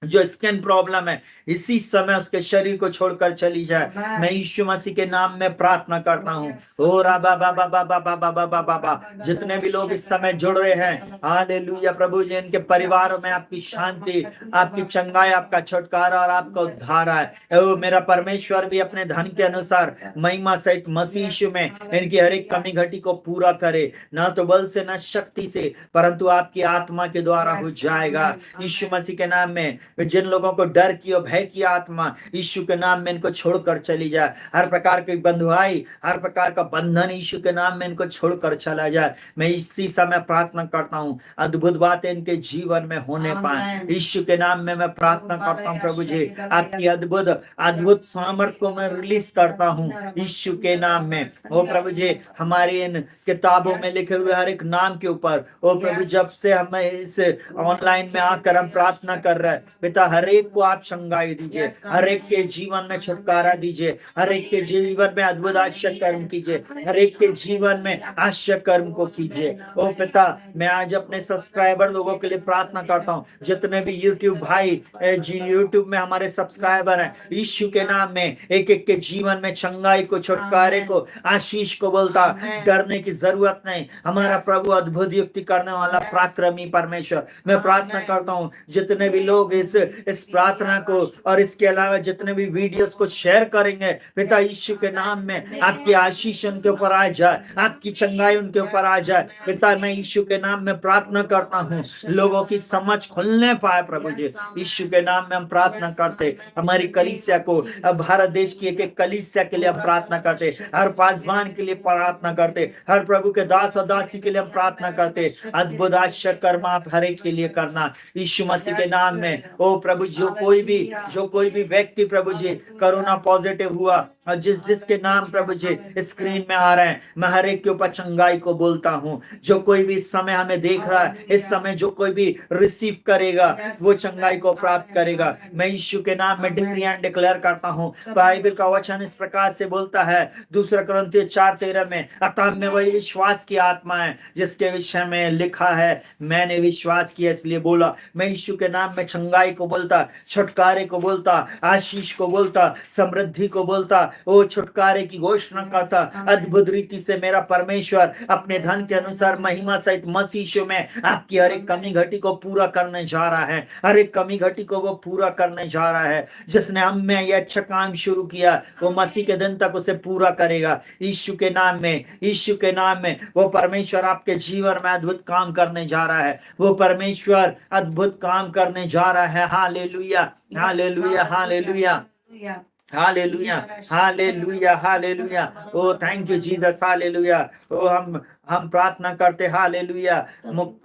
जो स्किन प्रॉब्लम है इसी समय उसके शरीर को छोड़कर चली जाए, मैं यीशु मसीह के नाम में प्रार्थना करता हूँ। ओ रा बा बा बा बा बा बा बा बा बा बा जितने भी लोग इस समय जुड़ रहे हैं, हालेलुया प्रभु जी इनके परिवारों में आपकी शांति, आपकी चंगाई, आपका छुटकारा और आपका उद्धार आए। ओ मेरा परमेश्वर भी अपने धन के अनुसार महिमा सहित मसीह यीशु में इनकी हर एक कमी घटी को पूरा करे, ना तो बल से ना शक्ति से परंतु आपकी आत्मा के द्वारा हो जाएगा यीशु मसीह के नाम में। जिन लोगों को डर की और भय की आत्मा यीशु के नाम में इनको छोड़कर चली जाए, हर प्रकार की बंधुआई, हर प्रकार का बंधन यीशु के नाम में इनको छोड़कर चला जाए। मैं इसी समय प्रार्थना करता हूँ अद्भुत बातें इनके जीवन में होने पाए यीशु के नाम में। मैं प्रार्थना करता हूँ प्रभु जी आपकी अद्भुत सामर्थ को मैं रिलीज करता हूँ यीशु के नाम में। ओ प्रभु जी हमारी इन किताबों में लिखे हुए हर एक नाम के ऊपर, ओ प्रभु जब से हम इस ऑनलाइन में आकर हम प्रार्थना कर रहे हैं पिता, हर एक को आप चंगाई दीजिए, हर एक के जीवन में छुटकारा दीजिए, हर एक के जीवन में अद्भुत आश्चर्य कर्म कीजिए, हर एक के जीवन में आश्चर्य कर्म को कीजिए। ओ पिता मैं आज अपने सब्सक्राइबर लोगों के लिए प्रार्थना करता हूँ, जितने भी यूट्यूब भाई जी यूट्यूब में हमारे सब्सक्राइबर हैं, यीशु के नाम में एक एक के जीवन में चंगाई को, छुटकारे को, आशीष को बोलता, डरने की जरूरत नहीं। हमारा प्रभु अद्भुत युक्ति करने वाला पराक्रमी परमेश्वर, मैं प्रार्थना करता हूँ जितने भी लोग इस प्रार्थना को और इसके अलावा जितने भी वीडियोस को शेयर करेंगे पिता यीशु के नाम में आपकी आशीष उनके ऊपर आ जाए, आपकी चंगाई उनके ऊपर आ जाए पिता। मैं यीशु के नाम में प्रार्थना करता हूँ लोगों की समझ खुलने पाए प्रभु जी, यीशु के नाम में हम प्रार्थना करते। हमारी कलीसिया को, भारत देश की एक कलीसिया के लिए हम प्रार्थना करते, हर पासवान के लिए प्रार्थना करते, हर प्रभु के दास और दासी के लिए हम प्रार्थना करते। अद्भुत आश्चर्य कर्म आप हर एक के लिए करना यीशु मसीह के नाम में। ओ प्रभु जो कोई भी व्यक्ति प्रभु जी कोरोना पॉजिटिव हुआ, और जिस जिसके नाम प्रभु जी स्क्रीन में आ रहे हैं, मैं हर एक के ऊपर चंगाई को बोलता हूँ। जो कोई भी इस समय हमें देख रहा है, इस समय जो कोई भी रिसीव करेगा वो चंगाई को प्राप्त करेगा। मैं यीशु के नाम में डिक्री एंड डिक्लेयर करता हूँ। बाइबल का वचन इस प्रकार से बोलता है 2 Corinthians 4:13 में, अतः मैं वही विश्वास की आत्मा है जिसके विषय में लिखा है, मैंने विश्वास किया इसलिए बोला। मैं यीशु के नाम में चंगाई को बोलता, छुटकारे को बोलता, आशीष को बोलता, समृद्धि को बोलता, वो छुटकारे की घोषणा करता। अद्भुत रीति से मेरा परमेश्वर अपने धन के अनुसार महिमा सहित मसीह में आपकी हर एक कमी घटी को पूरा करने जा रहा है। हर एक कमी घटी को वो पूरा करने जा रहा है। जिसने हम में ये अच्छा काम शुरू किया वो मसीह के दिन तक उसे पूरा करेगा। यीशु के नाम में, यीशु के नाम में वो परमेश्वर आपके जीवन में अद्भुत काम करने जा रहा है। वो परमेश्वर अद्भुत काम करने जा रहा है। हालेलुया, हालेलुया, हालेलुया, हालेलुया, हालेलुया, हालेलुया। ओ थैंक यू जीसस, हालेलुया। ओ हम प्रार्थना करते हालेलुया,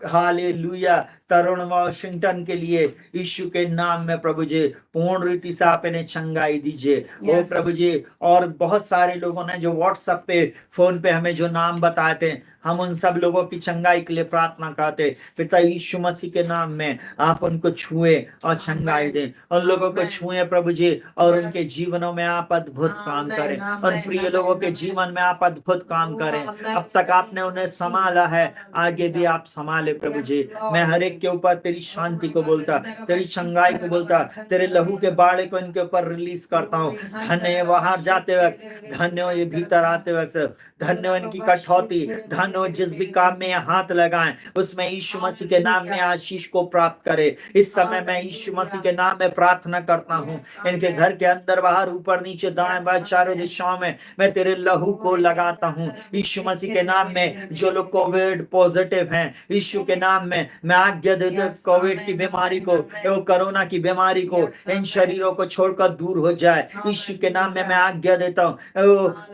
हालेलुया तरुण वाशिंगटन के लिए यीशु के नाम में प्रभु जी पूर्ण रीति से आप इन्हें चंगाई दीजिए। ओ प्रभु जी, और बहुत सारे लोगों ने जो व्हाट्सएप पे फोन पे हमें जो नाम बताए थे, हम उन सब लोगों की चंगाई के लिए प्रार्थना करते। पिता यीशु मसीह के नाम में आप उनको छुए और चंगाई दें। उन लोगों को छुए प्रभु जी, और उनके जीवनों में आप अद्भुत काम करें। उन प्रिय लोगों के जीवन में आप अद्भुत काम करें। अब तक आपने उन्हें संभाला है, आगे भी आप संभाले प्रभु जी। मैं हर एक के ऊपर तेरी शांति को बोलता, तेरी चंगाई को बोलता, तेरे लहू के बाड़े को इनके ऊपर रिलीज करता हूँ। धन्य बाहर जाते वक्त, धन्य ये भीतर आते वक्त, धन्य इनकी कठौती, धन्य जिस भी काम में हाथ लगाएं उसमें यीशु मसीह के नाम में आशीष को प्राप्त करे। इस समय मैं यीशु मसीह के नाम में प्रार्थना करता हूँ। इनके घर के अंदर बाहर, ऊपर नीचे, दाएं बाएं, चारों दिशाओं में मैं तेरे लहू को लगाता हूँ। यीशु मसीह के नाम में जो लोग कोविड पॉजिटिव हैं, यीशु के नाम में मैं आज्ञा देता हूं कोविड की बीमारी को, कोरोना की बीमारी को इन शरीरों को छोड़कर दूर हो जाए। यीशु के नाम में मैं आज्ञा देता हूँ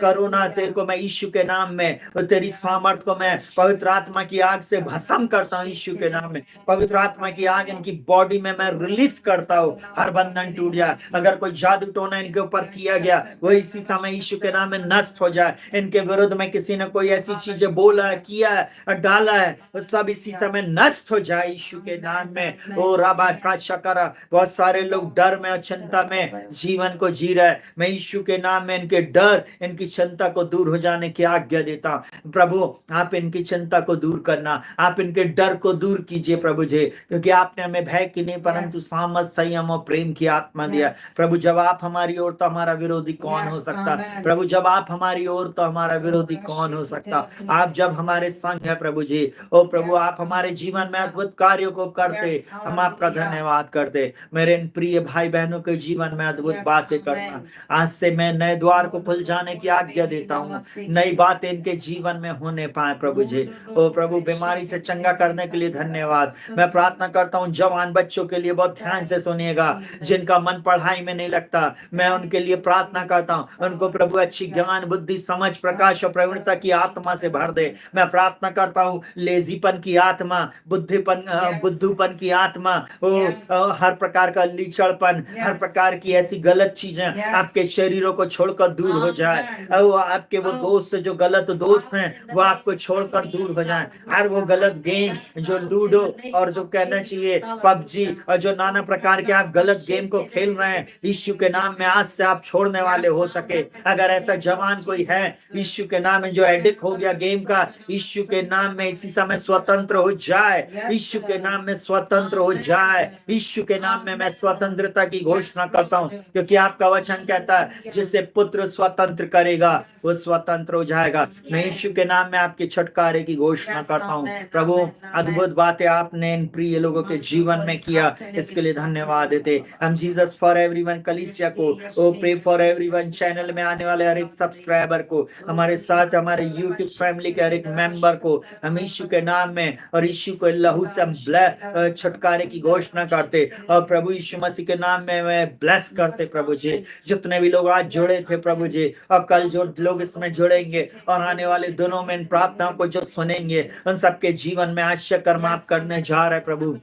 कोरोना तेरे को मैं यीशु के नाम में, तेरी सामर्थ को मैं पवित्र आत्मा की आग से भस्म करता हूँ। यीशु के नाम में पवित्र आत्मा की आग इनकी बॉडी में मैं रिलीज करता हूँ। हर बंधन टूट जाए। अगर कोई जादू टोना इनके ऊपर किया गया वो इसी समय यीशु के नाम में नष्ट हो जाए। इनके विरुद्ध में किसी ने कोई ऐसी चीजें बोला है, किया है, डाला है, वो सब इसी समय नष्ट हो जाए यीशु के नाम में। ओ राबा का शकरा, बहुत सारे लोग डर में और चिंता में जीवन को जी रहे हैं। मैं यीशु के नाम में इनके डर, इनकी चिंता को दूर हो जाने की आज्ञा देता हूं। प्रभु आप इनकी चिंता को दूर करना, आप इनके डर को दूर कीजिए प्रभु जी, क्योंकि आपने हमें भय की नहीं परंतु सामर्थ, संयम और प्रेम की आत्मा दिया। प्रभु जब आप हमारी ओर तो हमारा विरोधी कौन हो सकता? प्रभु जब आप हमारी ओर तो हमारा विरोधी कौन हो सकता? आप जब हमारे संग है प्रभु जी, ओ प्रभु आप हमारे जीवन में अद्भुत कार्यों को करते, हम आपका धन्यवाद करते। मेरे इन प्रिय भाई बहनों के जीवन में अद्भुत बातें करना। आज से मैं नए द्वार को खुल जाने की आज्ञा देता हूँ। नई बातें इनके जीवन में होने पाए प्रभु जी। ओ प्रभु बीमारी से चंगा करने के लिए धन्यवाद। मैं प्रार्थना करता हूँ जवान बच्चों के लिए, बहुत ध्यान से सुनिएगा, जिनका मन पढ़ाई में नहीं लगता, मैं उनके लिए प्रार्थना करता हूँ। उनको प्रभु अच्छी ज्ञान, बुद्धि, समझ, प्रकाश और प्रवीणता की आत्मा से भर दे। मैं प्रार्थना करता हूँ लेजीपन की आत्मा, बुद्धूपन की आत्मा, हर प्रकार का लीचड़पन, हर प्रकार की ऐसी गलत चीजें आपके शरीरों को छोड़कर दूर हो जाए। आपके वो दोस्त जो गलत दोस्त हैं वो आपको छोड़कर दूर हो जाए। हर वो गलत गेम जो लूडो और जो कहना चाहिए पबजी और जो नाना प्रकार के आप गलत गेम को खेल रहे हैं, यीशु के नाम में आज से आप छोड़ने वाले हो सके। अगर ऐसा जवान कोई है यीशु के नाम में जो एडिक्ट हो गया गेम का, यीशु के नाम में इसी समय स्वतंत्र हो जाए। यीशु के नाम में स्वतंत्र हो जाए। यीशु के नाम में मैं स्वतंत्रता की घोषणा करता हूँ, क्योंकि आपका वचन कहता है जिसे पुत्र स्वतंत्र करेगा वो स्वतंत्र हो जाएगा। मैं यीशु के नाम में आपके छुटकारे की घोषणा करता हूँ। प्रभु अद्भुत बातें आपने इन प्रिय लोगों के जीवन में किया, इसके लिए धन्यवाद देते हम। जीसस फॉर एवरीवन कलीसिया को, ओ प्रे फॉर एवरीवन चैनल में आने वाले हर एक सब्सक्राइबर को, हमारे साथ हमारे यूट्यूब फैमिली के हर एक मेंबर को हम यीशु के नाम में और यीशु के लहू से हम छुटकारे की घोषणा करते। और प्रभु यीशु मसीह के नाम में मैं ब्लेस करते प्रभु जी। जितने भी लोग आज जुड़े थे प्रभु जी, और कल जो लोग इसमें जुड़ेंगे और आने वाले दिनों में इन प्रार्थनाओं को जो सुनेंगे, उन सबके जीवन में आश्चर्य कर्म आप करने जा रहे प्रभु।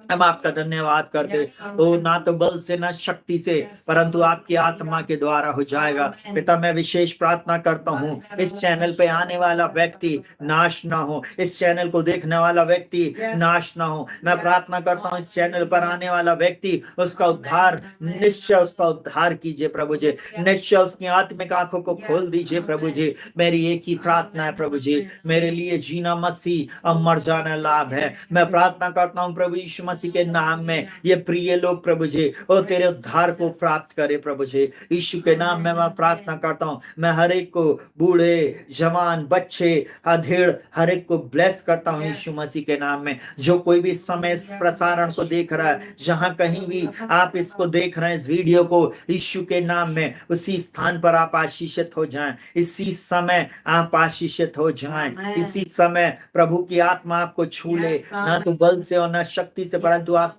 हम आपका धन्यवाद करते। ओ ना तो बल से ना शक्ति से, परंतु आपकी आत्मा के द्वारा हो जाएगा। पिता मैं विशेष प्रार्थना करता हूँ, इस चैनल पे आने वाला व्यक्ति नाश ना हो, इस चैनल को देखने वाला व्यक्ति नाश ना हो। मैं प्रार्थना करता हूँ इस चैनल पर आने वाला व्यक्ति, उसका उद्धार, निश्चय उसका उद्धार कीजिए प्रभु जी, निश्चय उसकी आत्मिक आंखों को खोल दीजिए प्रभु जी। मेरी एक ही प्रार्थना है प्रभु जी, मेरे लिए जीना मसीह और मर जाना लाभ है। मैं प्रार्थना करता हूँ प्रभु यीशु मसीह के नाम में, ये प्रिय लोग प्रभु जी और तेरे उद्धार को प्राप्त करे प्रभु जी। यीशु के नाम में मैं प्रार्थना करता हूँ, मैं हर एक को, बूढ़े जवान बच्चे अधेड़, हर एक को ब्लेस करता हूँ यीशु मसीह के नाम में। जो कोई भी समय इस प्रसारण को देख रहा है, जहां कहीं भी आप इसको देख रहे हैं इस वीडियो को, यीशु के नाम में उसी स्थान पर आप आशीषित हो जाएं, इसी समय आप आशीषित हो जाएं, इसी समय प्रभु की आत्मा आपको छू ले, ना तो बल से और ना शक्ति से, परंतु आप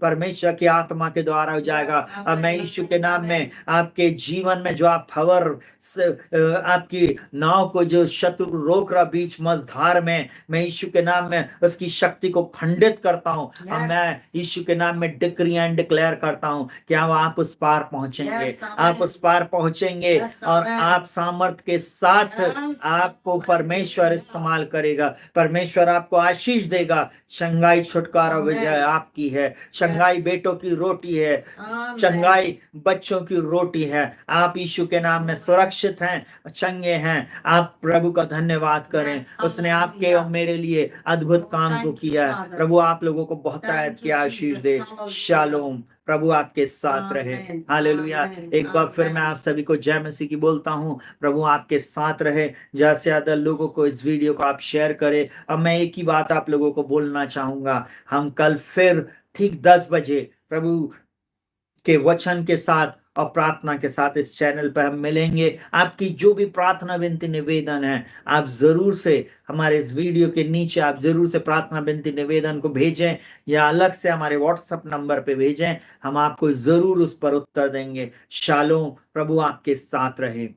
परमेश्वर की आत्मा के द्वारा हो जाएगा। अब मैं यीशु के नाम में आपके जीवन में जो आप फवर आपकी नाव को जो शत्रु रोक रहा बीच मझधार में, मैं यीशु के नाम में उसकी शक्ति को खंडित करता हूं। अब मैं यीशु के नाम में डिक्री एंड डिक्लेयर करता हूं कि आप उस पार पहुंचेंगे, आप उस पार पहुंचेंगे और आप सामर्थ के साथ आपको परमेश्वर इस्तेमाल करेगा, परमेश्वर आपको आशीष देगा। शंघाई छुटकारा विजय आपकी है, शंघाई बेटों की रोटी है, चंगाई बच्चों की रोटी है। आप यीशु के नाम में सुरक्षित हैं, चंगे हैं। आप प्रभु का धन्यवाद करें, उसने आपके और मेरे लिए अद्भुत काम को किया है। प्रभु आप लोगों को बहुत की आशीष दे। शालोम, प्रभु आपके साथ रहे। हालेलुया। एक बार फिर मैं आप सभी को जय मसीह की बोलता हूँ। प्रभु आपके साथ रहे, ज्यादा से ज्यादा लोगों को इस वीडियो को आप शेयर करें। अब मैं एक ही बात आप लोगों को बोलना चाहूंगा, हम कल फिर ठीक 10 बजे प्रभु के वचन के साथ और प्रार्थना के साथ इस चैनल पर हम मिलेंगे। आपकी जो भी प्रार्थना विनती निवेदन है, आप जरूर से हमारे इस वीडियो के नीचे आप जरूर से प्रार्थना विनती निवेदन को भेजें या अलग से हमारे व्हाट्सएप नंबर पे भेजें, हम आपको जरूर उस पर उत्तर देंगे। शालोम, प्रभु आपके साथ रहे।